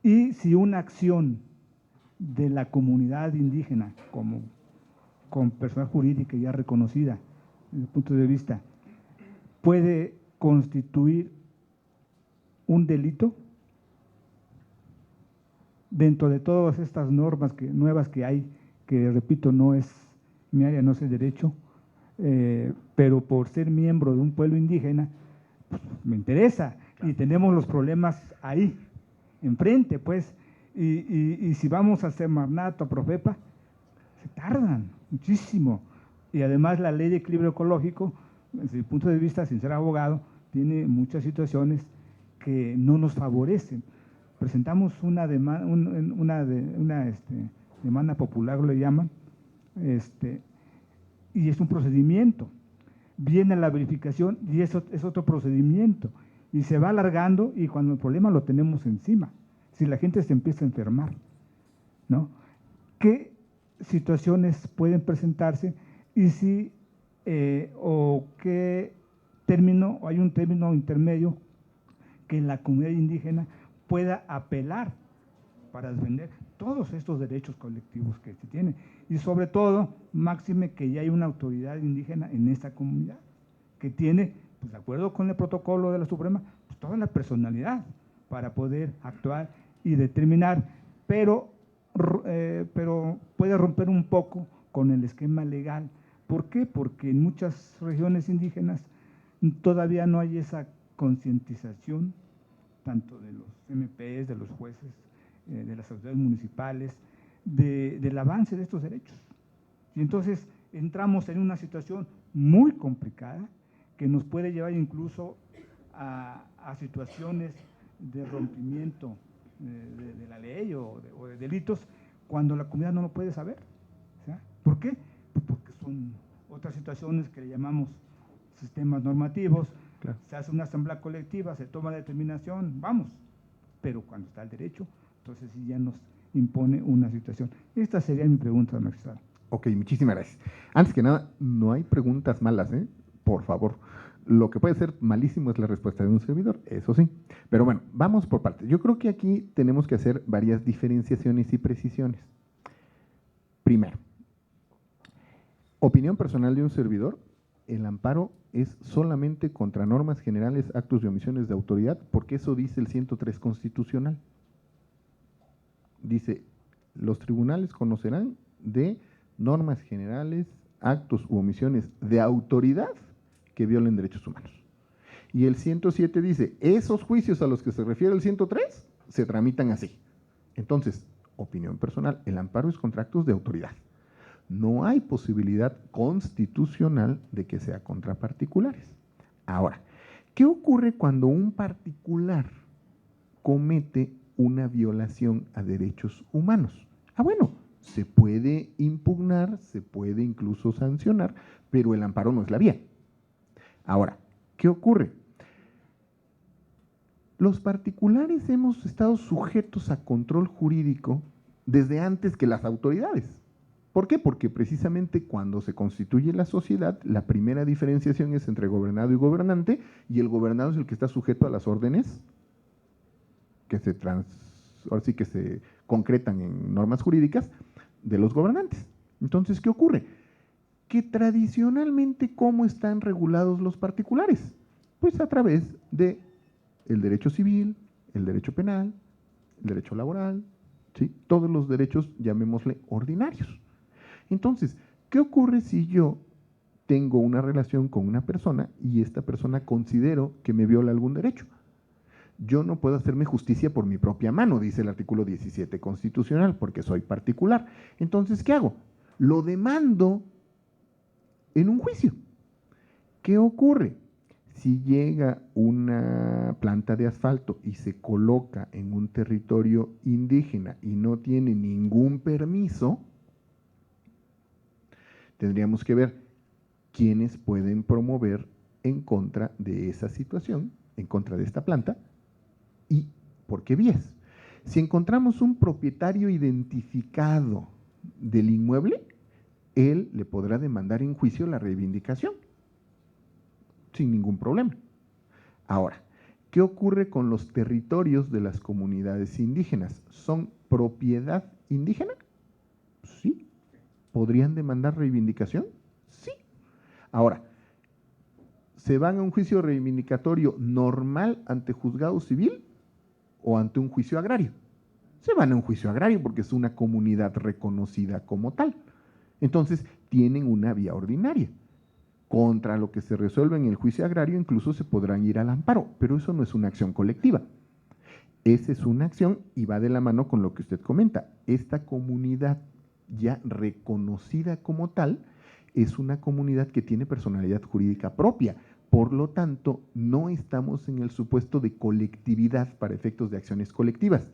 [SPEAKER 6] Y si una acción de la comunidad indígena, con persona jurídica ya reconocida desde el punto de vista, puede constituir un delito dentro de todas estas normas nuevas que hay, que repito, no es mi área, no es el derecho, pero por ser miembro de un pueblo indígena, pues, me interesa, y tenemos los problemas ahí, enfrente, pues, y si vamos a Semarnat o a Profepa, se tardan muchísimo, y además la ley de equilibrio ecológico, desde mi punto de vista, sin ser abogado, tiene muchas situaciones que no nos favorecen. Presentamos una demanda, demanda popular, le llaman, y es un procedimiento. Viene la verificación y eso es otro procedimiento, y se va alargando, y cuando el problema lo tenemos encima, si la gente se empieza a enfermar, ¿no? ¿Qué situaciones pueden presentarse y si o qué término, o hay un término intermedio que la comunidad indígena pueda apelar para defender todos estos derechos colectivos que se tienen? Y sobre todo, máxime que ya hay una autoridad indígena en esta comunidad que tiene, pues, de acuerdo con el protocolo de la Suprema, pues, toda la personalidad para poder actuar y determinar, pero puede romper un poco con el esquema legal. ¿Por qué? Porque en muchas regiones indígenas todavía no hay esa concientización, tanto de los MPs, de los jueces, de las autoridades municipales, del avance de estos derechos. Y entonces entramos en una situación muy complicada que nos puede llevar incluso a situaciones de rompimiento de la ley o de delitos cuando la comunidad no lo puede saber. ¿Sí? ¿Por qué? Pues porque son otras situaciones que le llamamos sistemas normativos. Claro. Se hace una asamblea colectiva, se toma la determinación, vamos, pero cuando está el derecho, entonces sí ya nos impone una situación. Esta sería mi pregunta, magistrado.
[SPEAKER 3] Ok, muchísimas gracias. Antes que nada, no hay preguntas malas, ¿eh? Por favor. Lo que puede ser malísimo es la respuesta de un servidor, eso sí. Pero bueno, vamos por partes. Yo creo que aquí tenemos que hacer varias diferenciaciones y precisiones. Primero, opinión personal de un servidor, el amparo es solamente contra normas generales, actos y omisiones de autoridad, porque eso dice el 103 constitucional. Dice, los tribunales conocerán de normas generales, actos u omisiones de autoridad que violen derechos humanos. Y el 107 dice, esos juicios a los que se refiere el 103 se tramitan así. Entonces, opinión personal, el amparo es contra actos de autoridad. No hay posibilidad constitucional de que sea contra particulares. Ahora, ¿qué ocurre cuando un particular comete una violación a derechos humanos? Bueno, se puede impugnar, se puede incluso sancionar, pero el amparo no es la vía. Ahora, ¿qué ocurre? Los particulares hemos estado sujetos a control jurídico desde antes que las autoridades. ¿Por qué? Porque precisamente cuando se constituye la sociedad, la primera diferenciación es entre gobernado y gobernante, y el gobernado es el que está sujeto a las órdenes que se concretan en normas jurídicas de los gobernantes. Entonces, ¿qué ocurre? Que tradicionalmente, ¿cómo están regulados los particulares? Pues a través de el derecho civil, el derecho penal, el derecho laboral, ¿sí? Todos los derechos, llamémosle, ordinarios. Entonces, ¿qué ocurre si yo tengo una relación con una persona y esta persona considero que me viola algún derecho? Yo no puedo hacerme justicia por mi propia mano, dice el artículo 17 constitucional, porque soy particular. Entonces, ¿qué hago? Lo demando en un juicio. ¿Qué ocurre? Si llega una planta de asfalto y se coloca en un territorio indígena y no tiene ningún permiso, tendríamos que ver quiénes pueden promover en contra de esa situación, en contra de esta planta, y por qué vías. Si encontramos un propietario identificado del inmueble, él le podrá demandar en juicio la reivindicación, sin ningún problema. Ahora, ¿qué ocurre con los territorios de las comunidades indígenas? ¿Son propiedad indígena? Sí. ¿Podrían demandar reivindicación? Sí. Ahora, ¿se van a un juicio reivindicatorio normal ante juzgado civil o ante un juicio agrario? Se van a un juicio agrario porque es una comunidad reconocida como tal. Entonces, tienen una vía ordinaria. Contra lo que se resuelve en el juicio agrario, incluso se podrán ir al amparo, pero eso no es una acción colectiva. Esa es una acción y va de la mano con lo que usted comenta. Esta comunidad ya reconocida como tal es una comunidad que tiene personalidad jurídica propia. Por lo tanto, no estamos en el supuesto de colectividad para efectos de acciones colectivas.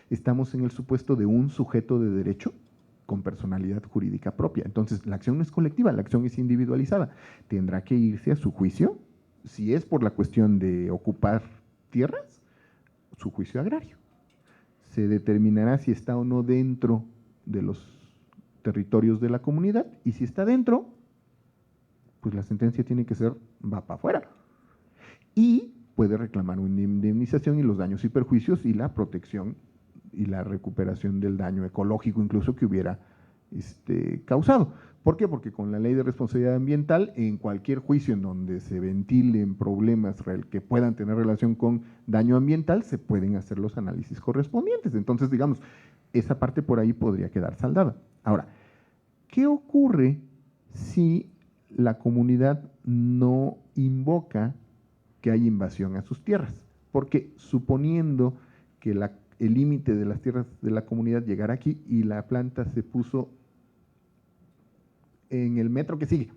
[SPEAKER 3] Estamos en el supuesto de un sujeto de derecho con personalidad jurídica propia. Entonces, la acción no es colectiva, la acción es individualizada. Tendrá que irse a su juicio, si es por la cuestión de ocupar tierras, su juicio agrario. Se determinará si está o no dentro de los territorios de la comunidad, y si está dentro, pues la sentencia tiene que ser, va para afuera. Y puede reclamar una indemnización y los daños y perjuicios y la protección y la recuperación del daño ecológico incluso que hubiera causado. ¿Por qué? Porque con la ley de responsabilidad ambiental, en cualquier juicio en donde se ventilen problemas que puedan tener relación con daño ambiental, se pueden hacer los análisis correspondientes. Entonces, digamos, esa parte por ahí podría quedar saldada. Ahora, ¿qué ocurre si la comunidad no invoca que hay invasión a sus tierras? Porque suponiendo que el límite de las tierras de la comunidad llegara aquí y la planta se puso en el metro que sigue,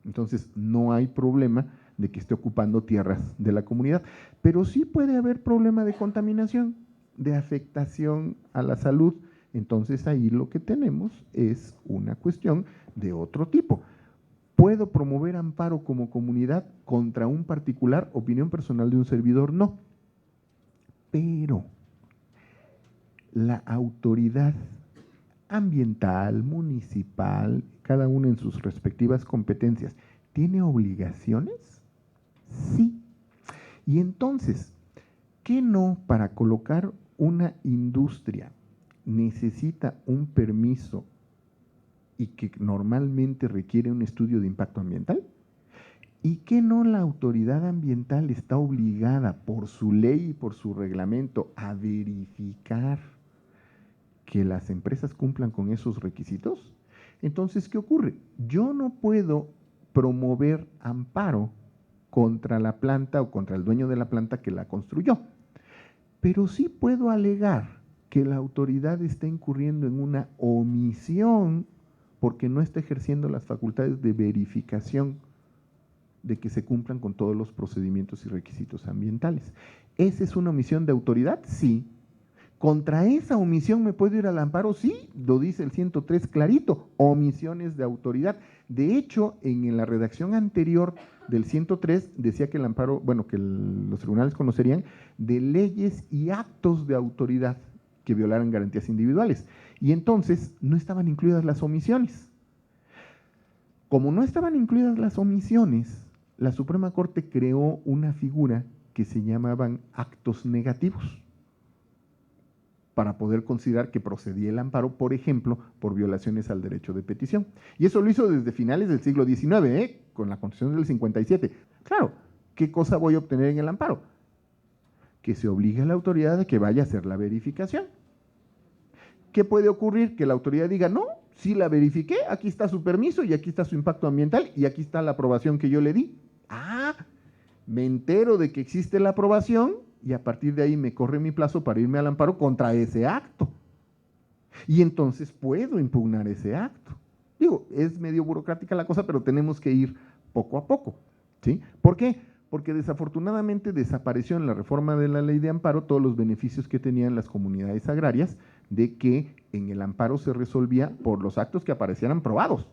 [SPEAKER 3] entonces no hay problema de que esté ocupando tierras de la comunidad, pero sí puede haber problema de contaminación, de afectación a la salud. Entonces ahí lo que tenemos es una cuestión de otro tipo. ¿Puedo promover amparo como comunidad contra un particular? Opinión personal de un servidor, no. Pero la autoridad ambiental, municipal, cada una en sus respectivas competencias, ¿tiene obligaciones? Sí. Y entonces, ¿qué no para colocar una industria necesita un permiso y que normalmente requiere un estudio de impacto ambiental? ¿Y qué no la autoridad ambiental está obligada por su ley y por su reglamento a verificar que las empresas cumplan con esos requisitos? Entonces, ¿qué ocurre? Yo no puedo promover amparo contra la planta o contra el dueño de la planta que la construyó, pero sí puedo alegar que la autoridad está incurriendo en una omisión porque no está ejerciendo las facultades de verificación de que se cumplan con todos los procedimientos y requisitos ambientales. ¿Esa es una omisión de autoridad? Sí. ¿Contra esa omisión me puedo ir al amparo? Sí, lo dice el 103 clarito, omisiones de autoridad. De hecho, en la redacción anterior del 103 decía que el amparo, bueno, que los tribunales conocerían de leyes y actos de autoridad que violaran garantías individuales. Y entonces no estaban incluidas las omisiones. Como no estaban incluidas las omisiones, la Suprema Corte creó una figura que se llamaban actos negativos para poder considerar que procedía el amparo, por ejemplo, por violaciones al derecho de petición. Y eso lo hizo desde finales del siglo XIX, con la Constitución del 57. Claro, ¿qué cosa voy a obtener en el amparo? Que se obligue a la autoridad a que vaya a hacer la verificación. ¿Qué puede ocurrir? Que la autoridad diga, no, sí la verifiqué, aquí está su permiso y aquí está su impacto ambiental y aquí está la aprobación que yo le di. Ah, me entero de que existe la aprobación y a partir de ahí me corre mi plazo para irme al amparo contra ese acto. Y entonces puedo impugnar ese acto. Digo, es medio burocrática la cosa, pero tenemos que ir poco a poco, ¿sí? ¿Por qué? Porque desafortunadamente desapareció en la reforma de la ley de amparo todos los beneficios que tenían las comunidades agrarias de que en el amparo se resolvía por los actos que aparecieran probados.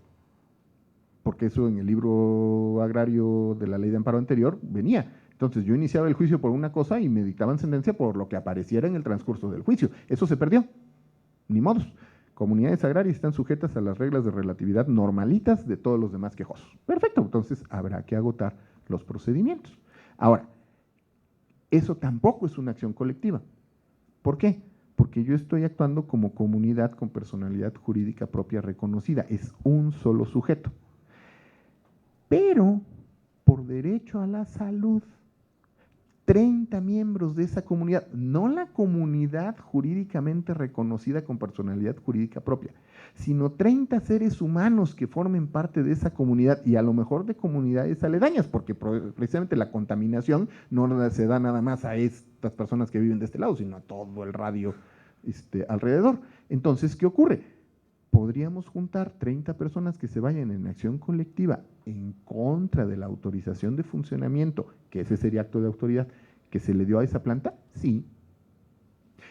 [SPEAKER 3] Porque eso en el libro agrario de la ley de amparo anterior venía. Entonces yo iniciaba el juicio por una cosa y me dictaban sentencia por lo que apareciera en el transcurso del juicio. Eso se perdió. Ni modos. Comunidades agrarias están sujetas a las reglas de relatividad normalitas de todos los demás quejosos. Perfecto, entonces habrá que agotar los procedimientos. Ahora, eso tampoco es una acción colectiva. ¿Por qué? Porque yo estoy actuando como comunidad con personalidad jurídica propia reconocida. Es un solo sujeto. Pero, por derecho a la salud, 30 miembros de esa comunidad, no la comunidad jurídicamente reconocida con personalidad jurídica propia, sino 30 seres humanos que formen parte de esa comunidad y a lo mejor de comunidades aledañas, porque precisamente la contaminación no se da nada más a estas personas que viven de este lado, sino a todo el radio alrededor. Entonces, ¿qué ocurre? Podríamos juntar 30 personas que se vayan en acción colectiva en contra de la autorización de funcionamiento, que ese sería acto de autoridad, que se le dio a esa planta, sí.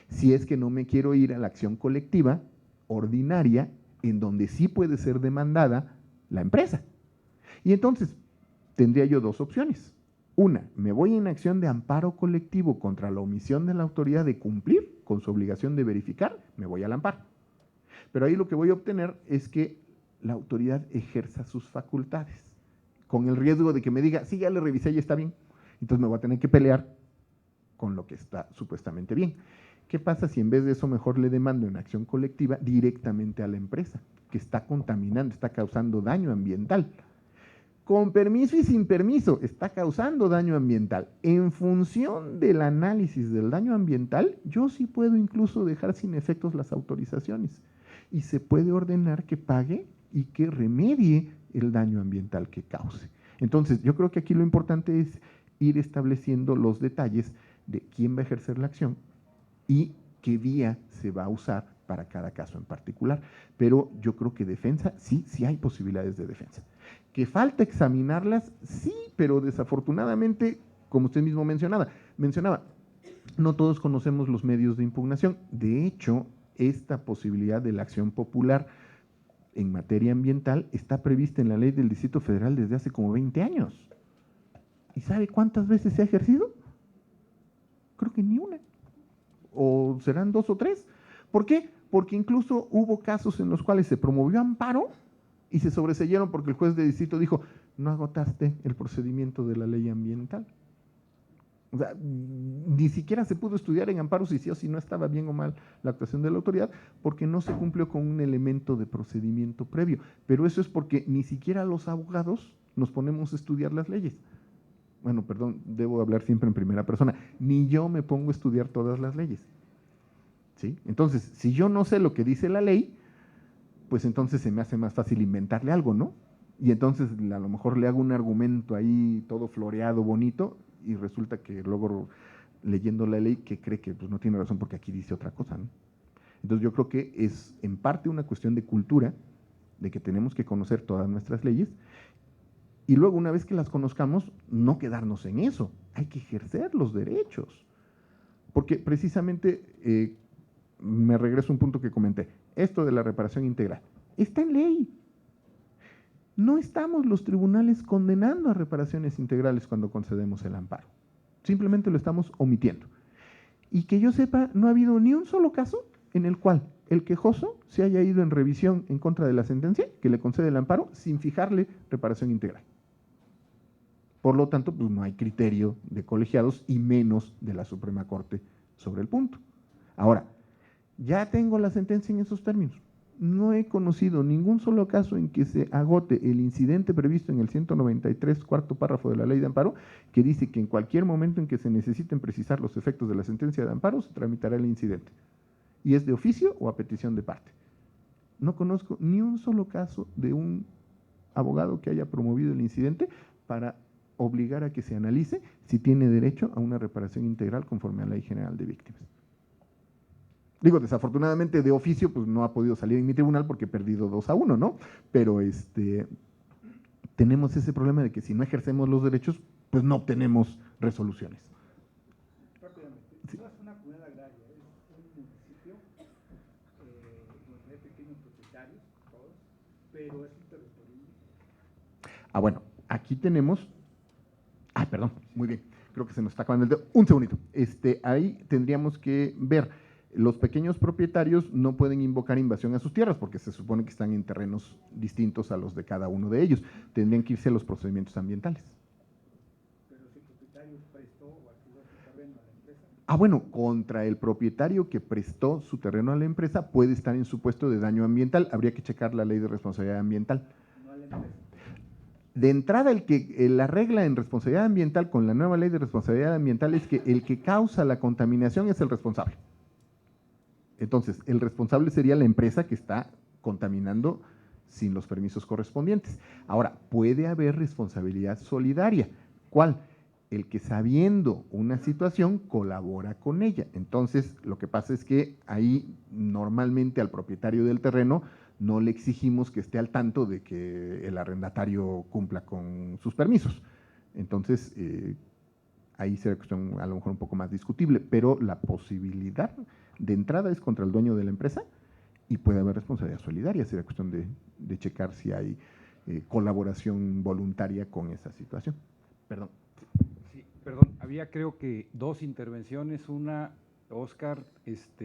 [SPEAKER 3] Si es que no me quiero ir a la acción colectiva ordinaria, en donde sí puede ser demandada la empresa. Y entonces, tendría yo dos opciones. Una, me voy en acción de amparo colectivo contra la omisión de la autoridad de cumplir con su obligación de verificar, me voy al amparo. Pero ahí lo que voy a obtener es que la autoridad ejerza sus facultades, con el riesgo de que me diga, sí, ya le revisé y está bien. Entonces me voy a tener que pelear con lo que está supuestamente bien. ¿Qué pasa si en vez de eso mejor le demando en acción colectiva directamente a la empresa, que está contaminando, está causando daño ambiental? Con permiso y sin permiso, está causando daño ambiental. En función del análisis del daño ambiental, yo sí puedo incluso dejar sin efectos las autorizaciones. Y se puede ordenar que pague y que remedie el daño ambiental que cause. Entonces, yo creo que aquí lo importante es ir estableciendo los detalles de quién va a ejercer la acción y qué vía se va a usar para cada caso en particular. Pero yo creo que defensa, sí hay posibilidades de defensa. ¿Que falta examinarlas? Sí, pero desafortunadamente, como usted mismo mencionaba, no todos conocemos los medios de impugnación. De hecho, esta posibilidad de la acción popular en materia ambiental está prevista en la ley del Distrito Federal desde hace como 20 años. ¿Y sabe cuántas veces se ha ejercido? Creo que ni una. O serán 2 o 3. ¿Por qué? Porque incluso hubo casos en los cuales se promovió amparo y se sobreseyeron porque el juez de distrito dijo, no agotaste el procedimiento de la ley ambiental. O sea, ni siquiera se pudo estudiar en amparo si sí o si no estaba bien o mal la actuación de la autoridad, porque no se cumplió con un elemento de procedimiento previo. Pero eso es porque ni siquiera los abogados nos ponemos a estudiar las leyes. Bueno, perdón, debo hablar siempre en primera persona. Ni yo me pongo a estudiar todas las leyes. ¿Sí? Entonces, si yo no sé lo que dice la ley, pues entonces se me hace más fácil inventarle algo, ¿no? Y entonces a lo mejor le hago un argumento ahí todo floreado, bonito, y resulta que luego leyendo la ley que cree que pues, no tiene razón porque aquí dice otra cosa, ¿no? Entonces yo creo que es en parte una cuestión de cultura, de que tenemos que conocer todas nuestras leyes, y luego una vez que las conozcamos, no quedarnos en eso, hay que ejercer los derechos. Porque precisamente, me regreso a un punto que comenté, esto de la reparación integral, está en ley. No estamos los tribunales condenando a reparaciones integrales cuando concedemos el amparo. Simplemente lo estamos omitiendo. Y que yo sepa, no ha habido ni un solo caso en el cual el quejoso se haya ido en revisión en contra de la sentencia que le concede el amparo sin fijarle reparación integral. Por lo tanto, pues no hay criterio de colegiados y menos de la Suprema Corte sobre el punto. Ahora, ya tengo la sentencia en esos términos. No he conocido ningún solo caso en que se agote el incidente previsto en el 193, cuarto párrafo de la Ley de Amparo, que dice que en cualquier momento en que se necesiten precisar los efectos de la sentencia de amparo, se tramitará el incidente. Y es de oficio o a petición de parte. No conozco ni un solo caso de un abogado que haya promovido el incidente para obligar a que se analice si tiene derecho a una reparación integral conforme a la Ley General de Víctimas. Digo, desafortunadamente de oficio pues no ha podido salir en mi tribunal porque he perdido 2-1, ¿no? Pero tenemos ese problema de que si no ejercemos los derechos, pues no obtenemos resoluciones.
[SPEAKER 6] Rápidamente,
[SPEAKER 3] Sí.
[SPEAKER 6] no es una comunidad agraria, es un municipio donde hay pequeños propietarios, todos, pero es un territorio indígena.
[SPEAKER 3] Ah, bueno, aquí tenemos… Ah, perdón, muy bien, creo que se nos está acabando el dedo. Un segundito. Ahí tendríamos que ver… Los pequeños propietarios no pueden invocar invasión a sus tierras porque se supone que están en terrenos distintos a los de cada uno de ellos. Tendrían que irse a los procedimientos ambientales.
[SPEAKER 6] Pero si el propietario prestó o alquiló su terreno a la empresa.
[SPEAKER 3] Ah, bueno, contra el propietario que prestó su terreno a la empresa puede estar en supuesto de daño ambiental. Habría que checar la ley de responsabilidad ambiental.
[SPEAKER 6] No a la empresa.
[SPEAKER 3] De entrada, la regla en responsabilidad ambiental con la nueva ley de responsabilidad ambiental es que el que causa la contaminación es el responsable. Entonces, el responsable sería la empresa que está contaminando sin los permisos correspondientes. Ahora, puede haber responsabilidad solidaria. ¿Cuál? El que sabiendo una situación colabora con ella. Entonces, lo que pasa es que ahí normalmente al propietario del terreno no le exigimos que esté al tanto de que el arrendatario cumpla con sus permisos. Entonces, ahí será cuestión a lo mejor un poco más discutible, pero la posibilidad de entrada es contra el dueño de la empresa y puede haber responsabilidad solidaria, será cuestión de checar si hay colaboración voluntaria con esa situación. Perdón.
[SPEAKER 1] Sí, perdón, había creo que 2 intervenciones, una, Óscar,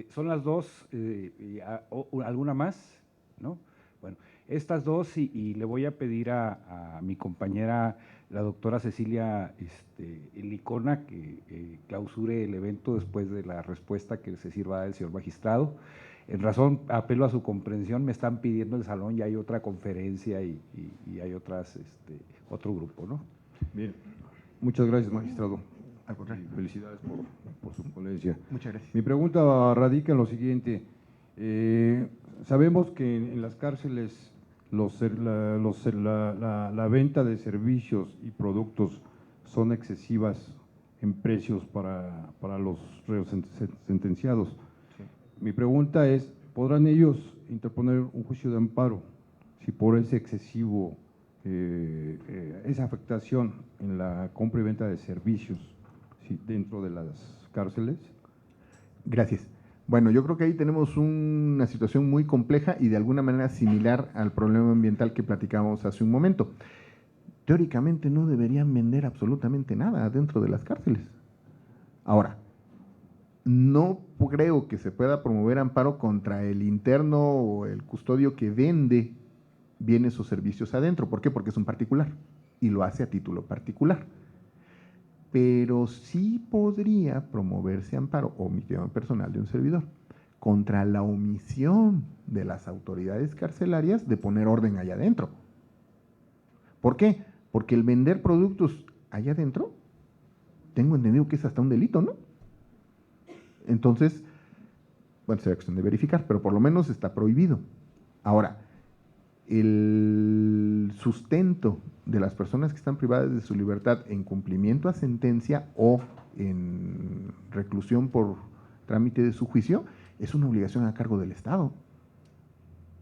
[SPEAKER 1] son las 2, ¿alguna más? ¿No? Bueno, estas 2 y le voy a pedir a mi compañera, la doctora Cecilia Licona, que clausure el evento después de la respuesta que se sirva del señor magistrado. En razón, apelo a su comprensión, me están pidiendo el salón, ya hay otra conferencia y hay otro grupo, ¿no?
[SPEAKER 7] Bien, muchas gracias, magistrado.
[SPEAKER 3] Al contrario.
[SPEAKER 7] Y felicidades por su ponencia.
[SPEAKER 3] Muchas gracias.
[SPEAKER 7] Mi pregunta radica en lo siguiente. Sabemos que en las cárceles la venta de servicios y productos son excesivas en precios para los reos sentenciados.
[SPEAKER 3] Sí.
[SPEAKER 7] Mi pregunta es, ¿podrán ellos interponer un juicio de amparo si por ese excesivo, esa afectación en la compra y venta de servicios dentro de las cárceles?
[SPEAKER 3] Gracias. Bueno, yo creo que ahí tenemos una situación muy compleja y de alguna manera similar al problema ambiental que platicábamos hace un momento. Teóricamente no deberían vender absolutamente nada dentro de las cárceles. Ahora, no creo que se pueda promover amparo contra el interno o el custodio que vende bienes o servicios adentro. ¿Por qué? Porque es un particular y lo hace a título particular. Pero sí podría promoverse amparo, omisión personal de un servidor, contra la omisión de las autoridades carcelarias de poner orden allá adentro. ¿Por qué? Porque el vender productos allá adentro, tengo entendido que es hasta un delito, ¿no? Entonces, bueno, será cuestión de verificar, pero por lo menos está prohibido. Ahora, el sustento de las personas que están privadas de su libertad en cumplimiento a sentencia o en reclusión por trámite de su juicio es una obligación a cargo del Estado.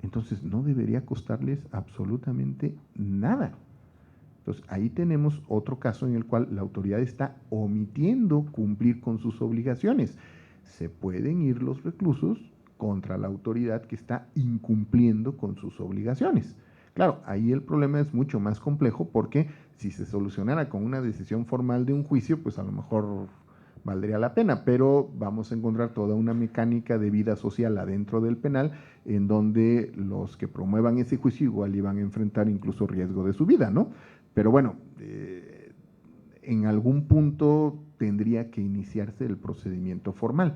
[SPEAKER 3] Entonces, no debería costarles absolutamente nada. Entonces, ahí tenemos otro caso en el cual la autoridad está omitiendo cumplir con sus obligaciones. Se pueden ir los reclusos contra la autoridad que está incumpliendo con sus obligaciones. Claro, ahí el problema es mucho más complejo porque si se solucionara con una decisión formal de un juicio, pues a lo mejor valdría la pena, pero vamos a encontrar toda una mecánica de vida social adentro del penal en donde los que promuevan ese juicio igual iban a enfrentar incluso riesgo de su vida, ¿no? Pero bueno, en algún punto tendría que iniciarse el procedimiento formal.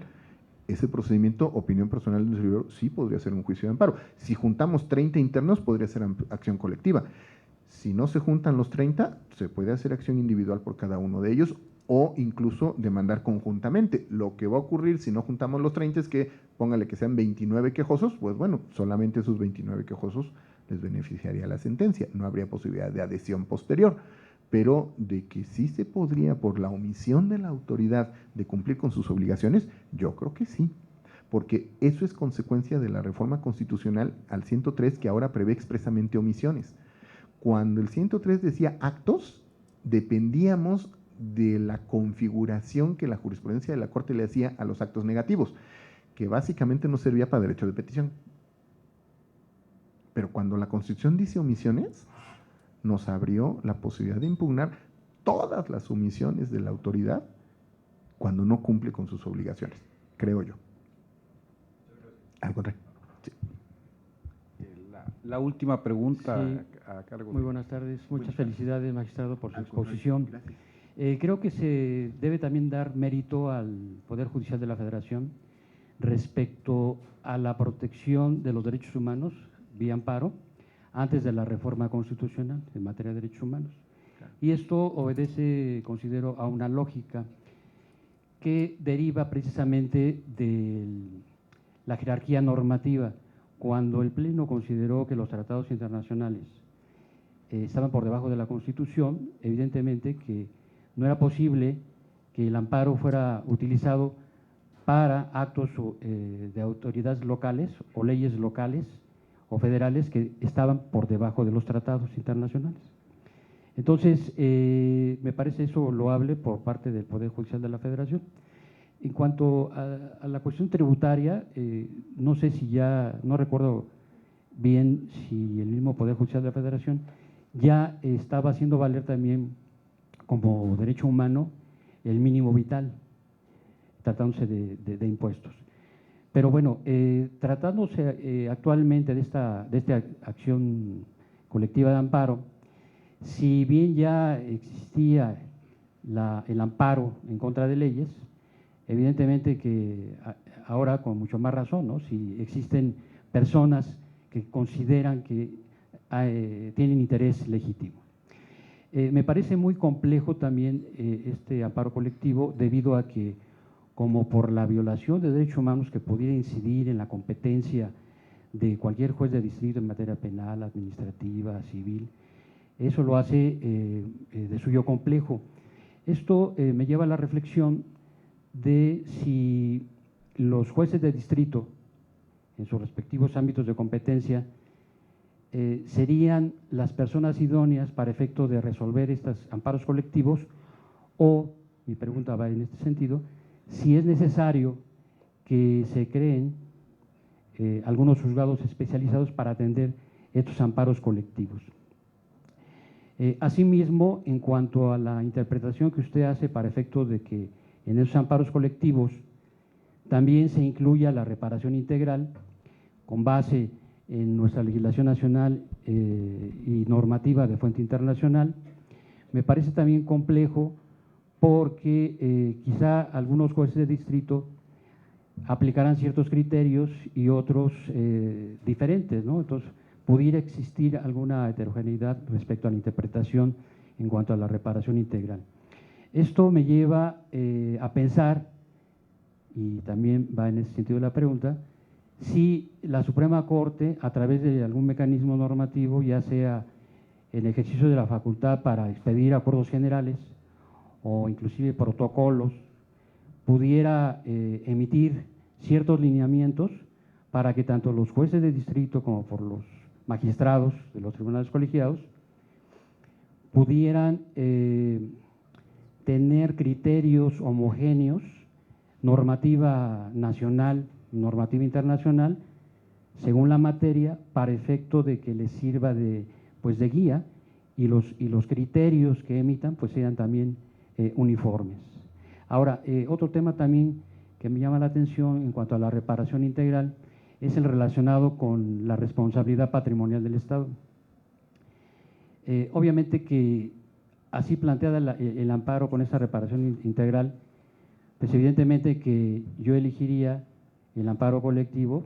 [SPEAKER 3] Ese procedimiento, opinión personal del servidor, sí podría ser un juicio de amparo. Si juntamos 30 internos, podría ser acción colectiva. Si no se juntan los 30, se puede hacer acción individual por cada uno de ellos o incluso demandar conjuntamente. Lo que va a ocurrir si no juntamos los 30 es que, póngale que sean 29 quejosos, pues bueno, solamente esos 29 quejosos les beneficiaría la sentencia, no habría posibilidad de adhesión posterior, pero de que sí se podría, por la omisión de la autoridad de cumplir con sus obligaciones, yo creo que sí, porque eso es consecuencia de la reforma constitucional al 103 que ahora prevé expresamente omisiones. Cuando el 103 decía actos, dependíamos de la configuración que la jurisprudencia de la Corte le hacía a los actos negativos, que básicamente no servía para derecho de petición. Pero cuando la Constitución dice omisiones, nos abrió la posibilidad de impugnar todas las omisiones de la autoridad cuando no cumple con sus obligaciones, creo yo. Al contrario. Sí.
[SPEAKER 1] La última pregunta
[SPEAKER 8] Sí.
[SPEAKER 1] a cargo.
[SPEAKER 8] Muy buenas tardes. Muchas felicidades, magistrado, por su
[SPEAKER 3] Al contrario,
[SPEAKER 8] exposición.
[SPEAKER 3] gracias.
[SPEAKER 8] Creo que se debe también dar mérito al Poder Judicial de la Federación respecto a la protección de los derechos humanos vía amparo antes de la reforma constitucional en materia de derechos humanos. Y esto obedece, considero, a una lógica que deriva precisamente de la jerarquía normativa. Cuando el Pleno consideró que los tratados internacionales estaban por debajo de la Constitución, evidentemente que no era posible que el amparo fuera utilizado para actos de autoridades locales o leyes locales o federales que estaban por debajo de los tratados internacionales. Entonces, me parece eso loable por parte del Poder Judicial de la Federación. En cuanto a la cuestión tributaria, no sé si ya, no recuerdo bien si el mismo Poder Judicial de la Federación ya estaba haciendo valer también como derecho humano el mínimo vital, tratándose de impuestos. Pero bueno, tratándose actualmente de esta acción colectiva de amparo, si bien ya existía el amparo en contra de leyes, evidentemente que ahora con mucho más razón, ¿no? Si existen personas que consideran que tienen interés legítimo. Me parece muy complejo también este amparo colectivo debido a que, como por la violación de derechos humanos que pudiera incidir en la competencia de cualquier juez de distrito en materia penal, administrativa, civil, eso lo hace de suyo complejo. Esto me lleva a la reflexión de si los jueces de distrito, en sus respectivos ámbitos de competencia, serían las personas idóneas para efecto de resolver estos amparos colectivos o, mi pregunta va en este sentido, si es necesario que se creen algunos juzgados especializados para atender estos amparos colectivos. Asimismo, en cuanto a la interpretación que usted hace para efecto de que en esos amparos colectivos también se incluya la reparación integral con base en nuestra legislación nacional y normativa de fuente internacional, me parece también complejo porque quizá algunos jueces de distrito aplicarán ciertos criterios y otros diferentes, ¿no? Entonces, pudiera existir alguna heterogeneidad respecto a la interpretación en cuanto a la reparación integral. Esto me lleva a pensar, y también va en ese sentido la pregunta, si la Suprema Corte, a través de algún mecanismo normativo, ya sea el ejercicio de la facultad para expedir acuerdos generales o inclusive protocolos, pudiera emitir ciertos lineamientos para que tanto los jueces de distrito como por los magistrados de los tribunales colegiados pudieran tener criterios homogéneos, normativa nacional, normativa internacional, según la materia, para efecto de que les sirva de guía y los criterios que emitan pues sean también uniformes. Ahora, otro tema también que me llama la atención en cuanto a la reparación integral es el relacionado con la responsabilidad patrimonial del Estado. Obviamente que así planteada el amparo con esa reparación integral, pues evidentemente que yo elegiría el amparo colectivo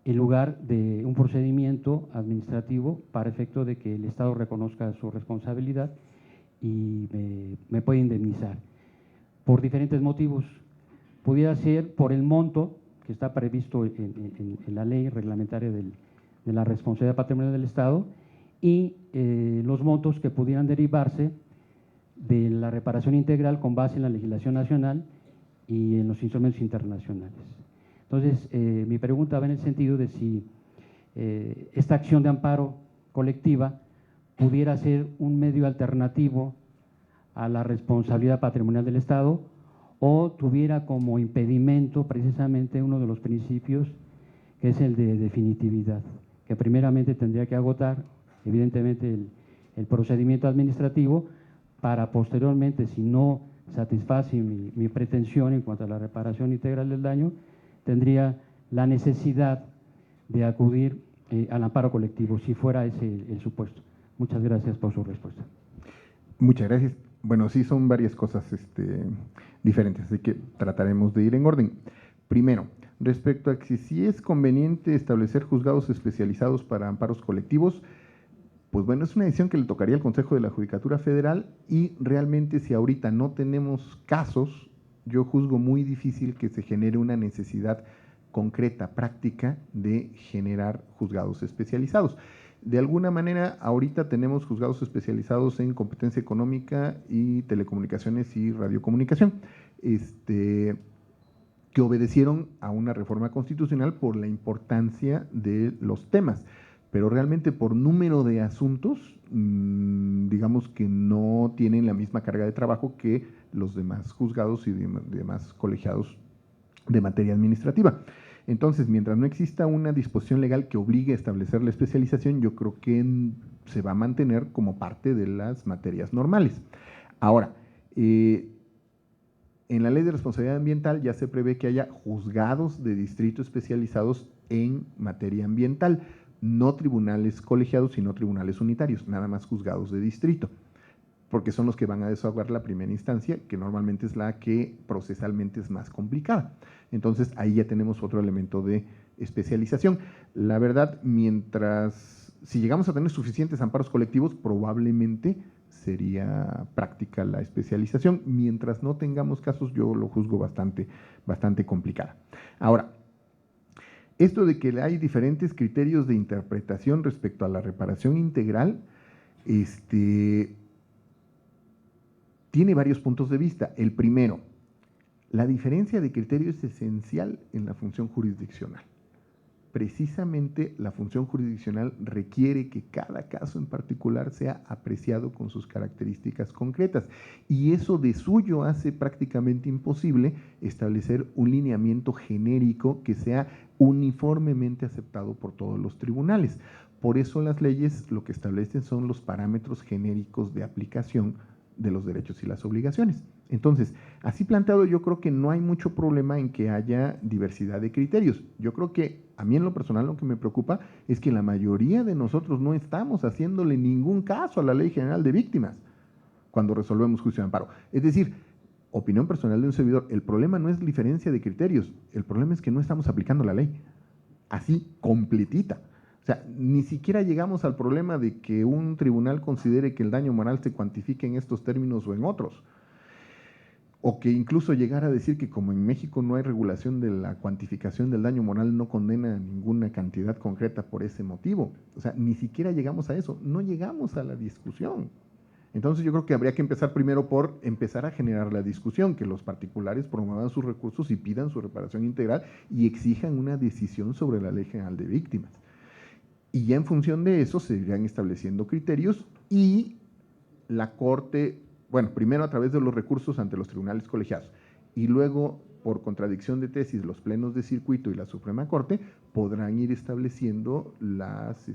[SPEAKER 8] en lugar de un procedimiento administrativo para efecto de que el Estado reconozca su responsabilidad y me puede indemnizar. Por diferentes motivos. Pudiera ser por el monto que está previsto en la ley reglamentaria de la responsabilidad patrimonial del Estado y los montos que pudieran derivarse de la reparación integral con base en la legislación nacional y en los instrumentos internacionales. Entonces, mi pregunta va en el sentido de si esta acción de amparo colectiva pudiera ser un medio alternativo a la responsabilidad patrimonial del Estado o tuviera como impedimento precisamente uno de los principios que es el de definitividad, que primeramente tendría que agotar evidentemente el procedimiento administrativo para posteriormente, si no satisface mi pretensión en cuanto a la reparación integral del daño, tendría la necesidad de acudir al amparo colectivo, si fuera ese el supuesto. Muchas gracias por su respuesta.
[SPEAKER 3] Muchas gracias. Bueno, sí son varias cosas diferentes, así que trataremos de ir en orden. Primero, respecto a que si es conveniente establecer juzgados especializados para amparos colectivos, pues bueno, es una decisión que le tocaría al Consejo de la Judicatura Federal y realmente si ahorita no tenemos casos, yo juzgo muy difícil que se genere una necesidad concreta, práctica, de generar juzgados especializados. De alguna manera, ahorita tenemos juzgados especializados en competencia económica y telecomunicaciones y radiocomunicación, que obedecieron a una reforma constitucional por la importancia de los temas, pero realmente por número de asuntos, digamos que no tienen la misma carga de trabajo que los demás juzgados y demás colegiados de materia administrativa. Entonces, mientras no exista una disposición legal que obligue a establecer la especialización, yo creo que se va a mantener como parte de las materias normales. Ahora, en la Ley de Responsabilidad Ambiental ya se prevé que haya juzgados de distrito especializados en materia ambiental, no tribunales colegiados, sino tribunales unitarios, nada más juzgados de distrito, porque son los que van a desahogar la primera instancia, que normalmente es la que procesalmente es más complicada. Entonces, ahí ya tenemos otro elemento de especialización. La verdad, si llegamos a tener suficientes amparos colectivos, probablemente sería práctica la especialización. Mientras no tengamos casos, yo lo juzgo bastante complicada. Ahora, esto de que hay diferentes criterios de interpretación respecto a la reparación integral, tiene varios puntos de vista. El primero, la diferencia de criterio es esencial en la función jurisdiccional. Precisamente la función jurisdiccional requiere que cada caso en particular sea apreciado con sus características concretas y eso de suyo hace prácticamente imposible establecer un lineamiento genérico que sea uniformemente aceptado por todos los tribunales. Por eso las leyes lo que establecen son los parámetros genéricos de aplicación de los derechos y las obligaciones. Entonces, así planteado, yo creo que no hay mucho problema en que haya diversidad de criterios. Yo creo que a mí en lo personal lo que me preocupa es que la mayoría de nosotros no estamos haciéndole ningún caso a la Ley General de Víctimas cuando resolvemos juicio de amparo. Es decir, opinión personal de un servidor, el problema no es diferencia de criterios, el problema es que no estamos aplicando la ley, así completita. O sea, ni siquiera llegamos al problema de que un tribunal considere que el daño moral se cuantifique en estos términos o en otros. O que incluso llegara a decir que como en México no hay regulación de la cuantificación del daño moral, no condena ninguna cantidad concreta por ese motivo. O sea, ni siquiera llegamos a eso, no llegamos a la discusión. Entonces yo creo que habría que empezar primero por empezar a generar la discusión, que los particulares promuevan sus recursos y pidan su reparación integral y exijan una decisión sobre la Ley General de Víctimas. Y ya en función de eso se irán estableciendo criterios y la Corte, bueno, primero a través de los recursos ante los tribunales colegiados y luego por contradicción de tesis los plenos de circuito y la Suprema Corte podrán ir estableciendo las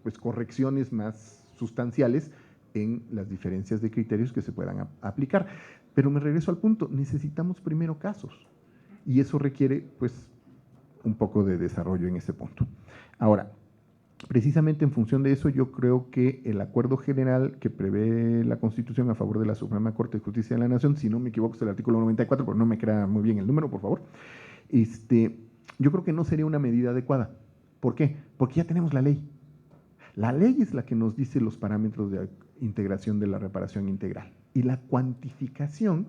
[SPEAKER 3] pues, correcciones más sustanciales en las diferencias de criterios que se puedan aplicar. Pero me regreso al punto, necesitamos primero casos y eso requiere pues un poco de desarrollo en ese punto. Ahora, precisamente en función de eso, yo creo que el acuerdo general que prevé la Constitución a favor de la Suprema Corte de Justicia de la Nación, si no me equivoco es el artículo 94, pero no me crea muy bien el número, por favor, yo creo que no sería una medida adecuada. ¿Por qué? Porque ya tenemos la ley. La ley es la que nos dice los parámetros de integración de la reparación integral. Y la cuantificación,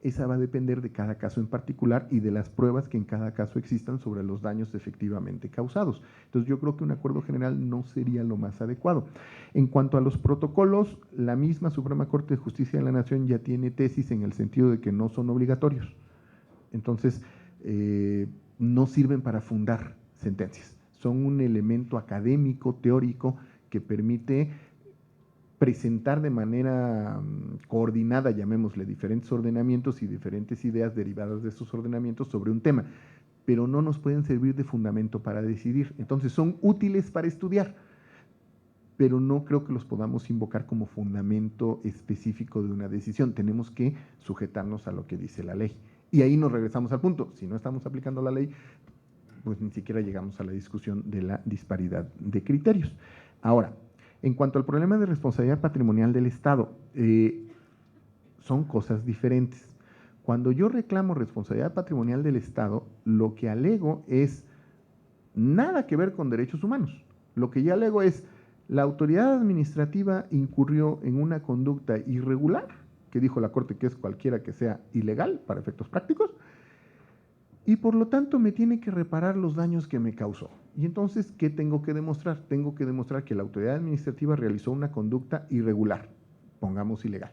[SPEAKER 3] esa va a depender de cada caso en particular y de las pruebas que en cada caso existan sobre los daños efectivamente causados. Entonces yo creo que un acuerdo general no sería lo más adecuado. En cuanto a los protocolos, la misma Suprema Corte de Justicia de la Nación ya tiene tesis en el sentido de que no son obligatorios. Entonces, no sirven para fundar sentencias. Son un elemento académico, teórico, que permite presentar de manera coordinada, llamémosle, diferentes ordenamientos y diferentes ideas derivadas de esos ordenamientos sobre un tema, pero no nos pueden servir de fundamento para decidir. Entonces son útiles para estudiar, pero no creo que los podamos invocar como fundamento específico de una decisión. Tenemos que sujetarnos a lo que dice la ley. Y ahí nos regresamos al punto. Si no estamos aplicando la ley, pues ni siquiera llegamos a la discusión de la disparidad de criterios. Ahora, en cuanto al problema de responsabilidad patrimonial del Estado, son cosas diferentes. Cuando yo reclamo responsabilidad patrimonial del Estado, lo que alego es nada que ver con derechos humanos. Lo que yo alego es, la autoridad administrativa incurrió en una conducta irregular, que dijo la Corte que es cualquiera que sea ilegal para efectos prácticos, y por lo tanto me tiene que reparar los daños que me causó. Y entonces, ¿qué tengo que demostrar? Tengo que demostrar que la autoridad administrativa realizó una conducta irregular, pongamos ilegal,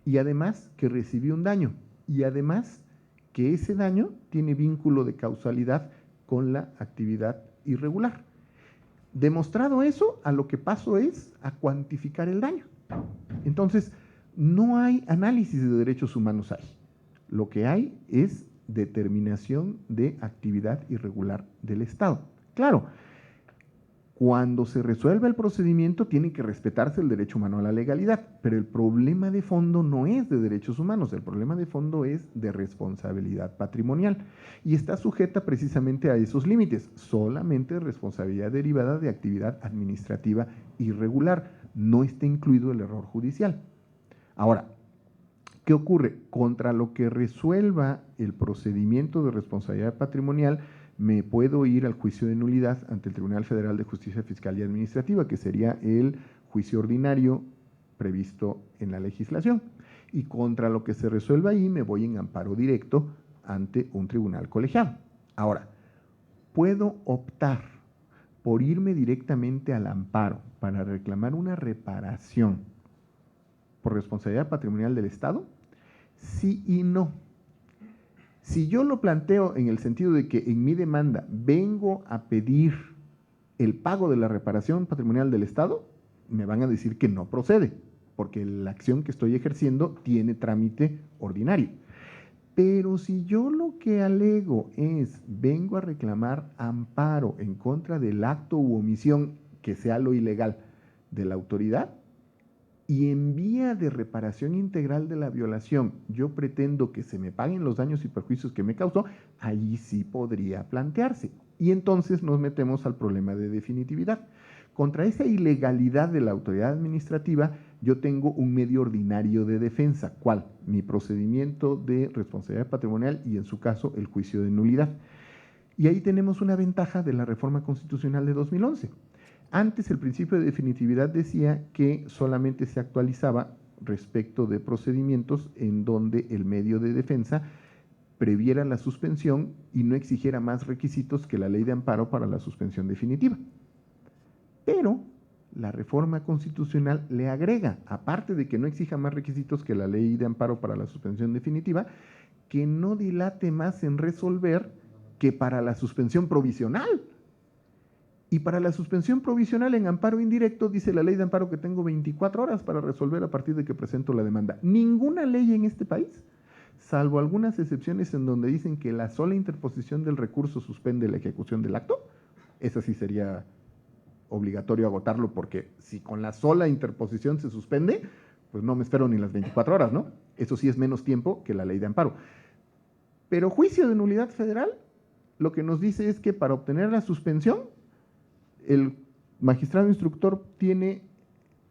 [SPEAKER 3] y además que recibió un daño, y además que ese daño tiene vínculo de causalidad con la actividad irregular. Demostrado eso, a lo que paso es a cuantificar el daño. Entonces, no hay análisis de derechos humanos ahí. Lo que hay es determinación de actividad irregular del Estado. Claro, cuando se resuelva el procedimiento tiene que respetarse el derecho humano a la legalidad, pero el problema de fondo no es de derechos humanos, el problema de fondo es de responsabilidad patrimonial y está sujeta precisamente a esos límites, solamente responsabilidad derivada de actividad administrativa irregular, no está incluido el error judicial. Ahora, ¿qué ocurre? Contra lo que resuelva el procedimiento de responsabilidad patrimonial, me puedo ir al juicio de nulidad ante el Tribunal Federal de Justicia Fiscal y Administrativa, que sería el juicio ordinario previsto en la legislación. Y contra lo que se resuelva ahí, me voy en amparo directo ante un tribunal colegiado. Ahora, puedo optar por irme directamente al amparo para reclamar una reparación por responsabilidad patrimonial del Estado, sí y no. Si yo lo planteo en el sentido de que en mi demanda vengo a pedir el pago de la reparación patrimonial del Estado, me van a decir que no procede, porque la acción que estoy ejerciendo tiene trámite ordinario. Pero si yo lo que alego es, vengo a reclamar amparo en contra del acto u omisión, que sea lo ilegal, de la autoridad, y en vía de reparación integral de la violación, yo pretendo que se me paguen los daños y perjuicios que me causó, ahí sí podría plantearse. Y entonces nos metemos al problema de definitividad. Contra esa ilegalidad de la autoridad administrativa, yo tengo un medio ordinario de defensa. ¿Cuál? Mi procedimiento de responsabilidad patrimonial y, en su caso, el juicio de nulidad. Y ahí tenemos una ventaja de la reforma constitucional de 2011. Antes el principio de definitividad decía que solamente se actualizaba respecto de procedimientos en donde el medio de defensa previera la suspensión y no exigiera más requisitos que la ley de amparo para la suspensión definitiva. Pero La reforma constitucional le agrega, aparte de que no exija más requisitos que la ley de amparo para la suspensión definitiva, que no dilate más en resolver que para la suspensión provisional. Y para la suspensión provisional en amparo indirecto, dice la ley de amparo que tengo 24 horas para resolver a partir de que presento la demanda. Ninguna ley en este país, salvo algunas excepciones en donde dicen que la sola interposición del recurso suspende la ejecución del acto, esa sí sería obligatorio agotarlo, porque si con la sola interposición se suspende, pues no me espero ni las 24 horas, ¿no? Eso sí es menos tiempo que la ley de amparo. Pero juicio de nulidad federal, lo que nos dice es que para obtener la suspensión, el magistrado instructor tiene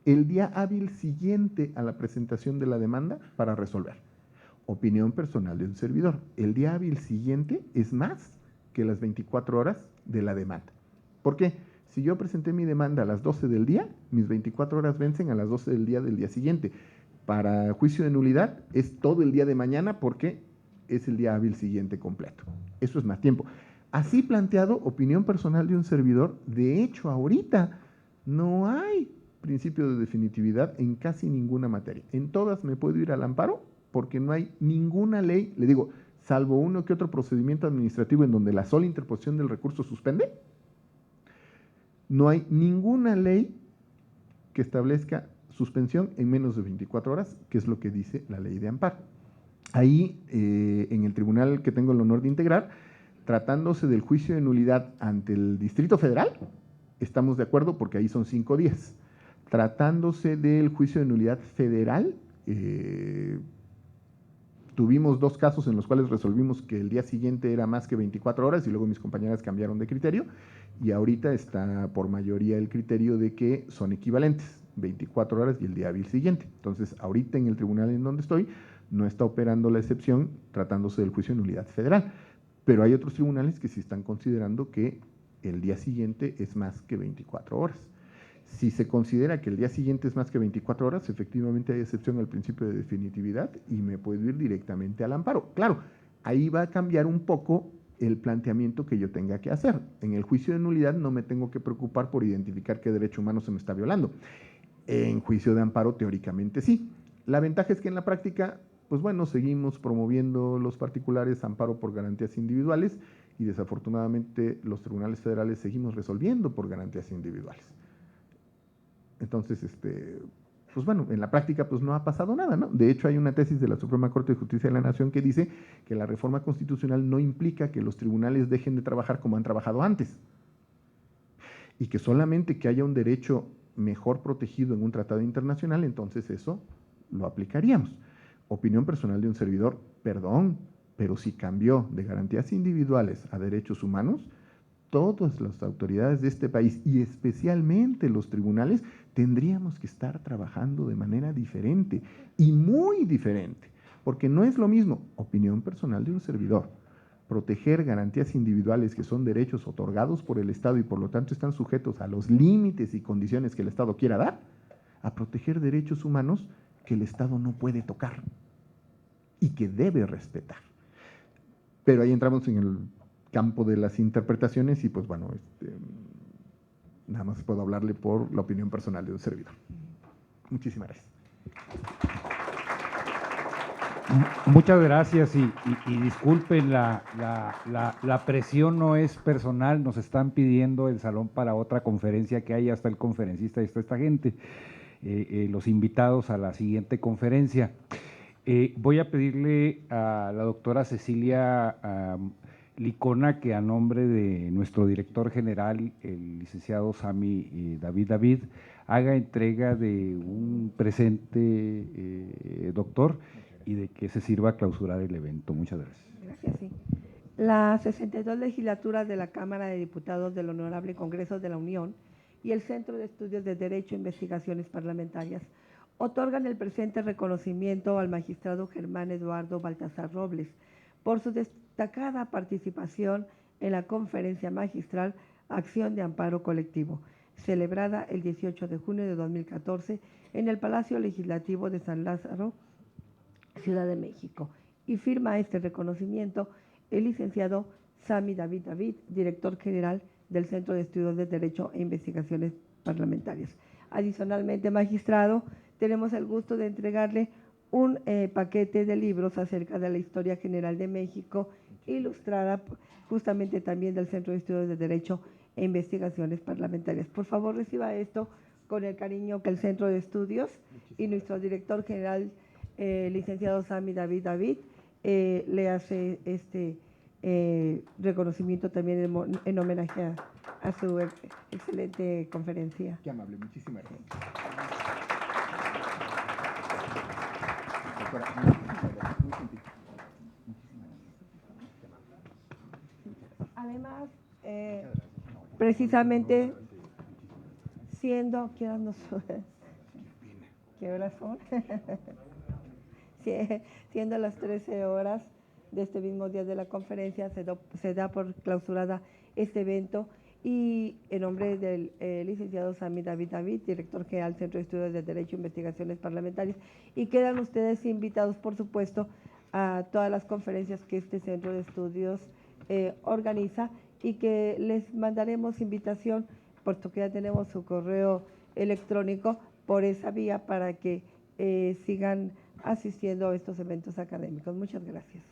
[SPEAKER 3] el día hábil siguiente a la presentación de la demanda para resolver. Opinión personal de un servidor. El día hábil siguiente es más que las 24 horas de la demanda. ¿Por qué? Si yo presenté mi demanda a las 12 del día, mis 24 horas vencen a las 12 del día siguiente. Para juicio de nulidad es todo el día de mañana porque es el día hábil siguiente completo. Eso es más tiempo. Así planteado, opinión personal de un servidor, de hecho ahorita no hay principio de definitividad en casi ninguna materia. En todas me puedo ir al amparo porque no hay ninguna ley, le digo, salvo uno que otro procedimiento administrativo en donde la sola interposición del recurso suspende, no hay ninguna ley que establezca suspensión en menos de 24 horas, que es lo que dice la ley de amparo. Ahí, en el tribunal que tengo el honor de integrar, tratándose del juicio de nulidad ante el Distrito Federal, estamos de acuerdo porque ahí son 5 días. Tratándose del juicio de nulidad federal, tuvimos 2 casos en los cuales resolvimos que el día siguiente era más que 24 horas y luego mis compañeras cambiaron de criterio y ahorita está por mayoría el criterio de que son equivalentes, 24 horas y el día hábil siguiente. Entonces, ahorita en el tribunal en donde estoy no está operando la excepción tratándose del juicio de nulidad federal, pero hay otros tribunales que sí están considerando que el día siguiente es más que 24 horas. Si se considera que el día siguiente es más que 24 horas, efectivamente hay excepción al principio de definitividad y me puedo ir directamente al amparo. Claro, ahí va a cambiar un poco el planteamiento que yo tenga que hacer. En el juicio de nulidad no me tengo que preocupar por identificar qué derecho humano se me está violando. En juicio de amparo, teóricamente sí. La ventaja es que en la práctica, pues bueno, seguimos promoviendo los particulares amparo por garantías individuales y desafortunadamente los tribunales federales seguimos resolviendo por garantías individuales. Entonces, pues bueno, en la práctica pues no ha pasado nada, ¿no? De hecho, hay una tesis de la Suprema Corte de Justicia de la Nación que dice que la reforma constitucional no implica que los tribunales dejen de trabajar como han trabajado antes y que solamente que haya un derecho mejor protegido en un tratado internacional, entonces eso lo aplicaríamos. Opinión personal de un servidor, perdón, pero si cambió de garantías individuales a derechos humanos, todas las autoridades de este país y especialmente los tribunales tendríamos que estar trabajando de manera diferente y muy diferente, porque no es lo mismo, opinión personal de un servidor, proteger garantías individuales que son derechos otorgados por el Estado y por lo tanto están sujetos a los límites y condiciones que el Estado quiera dar, a proteger derechos humanos que el Estado no puede tocar y que debe respetar. Pero ahí entramos en el campo de las interpretaciones y pues bueno, nada más puedo hablarle por la opinión personal de un servidor. Muchísimas gracias.
[SPEAKER 1] Muchas gracias y disculpen, la presión no es personal, nos están pidiendo el salón para otra conferencia que hay, hasta el conferencista y está esta gente, los invitados a la siguiente conferencia. Voy a pedirle a la doctora Cecilia Licona que a nombre de nuestro director general, el licenciado Sami David, haga entrega de un presente, doctor, y de que se sirva a clausurar el evento. Muchas gracias.
[SPEAKER 4] Gracias, sí. La 62 legislatura de la Cámara de Diputados del Honorable Congreso de la Unión y el Centro de Estudios de Derecho e Investigaciones Parlamentarias otorgan el presente reconocimiento al magistrado Germán Eduardo Baltasar Robles por su destacada participación en la conferencia magistral Acción de Amparo Colectivo, celebrada el 18 de junio de 2014 en el Palacio Legislativo de San Lázaro, Ciudad de México, y firma este reconocimiento el licenciado Sami David, director general del Centro de Estudios de Derecho e Investigaciones Parlamentarias. Adicionalmente, magistrado, tenemos el gusto de entregarle un paquete de libros acerca de la historia general de México, ilustrada justamente también del Centro de Estudios de Derecho e Investigaciones Parlamentarias. Por favor, reciba esto con el cariño que el Centro de Estudios y nuestro director general, licenciado Sami David le hace este reconocimiento también en homenaje a su excelente conferencia.
[SPEAKER 3] Qué amable, muchísimas gracias.
[SPEAKER 4] Además, precisamente siendo, ¿qué horas son? Siendo las 13 horas de este mismo día de la conferencia, se da por clausurada este evento y en nombre del licenciado Sami David, director general del Centro de Estudios de Derecho e Investigaciones Parlamentarias, y quedan ustedes invitados, por supuesto, a todas las conferencias que este Centro de Estudios organiza y que les mandaremos invitación, puesto que ya tenemos su correo electrónico por esa vía para que sigan asistiendo a estos eventos académicos. Muchas gracias.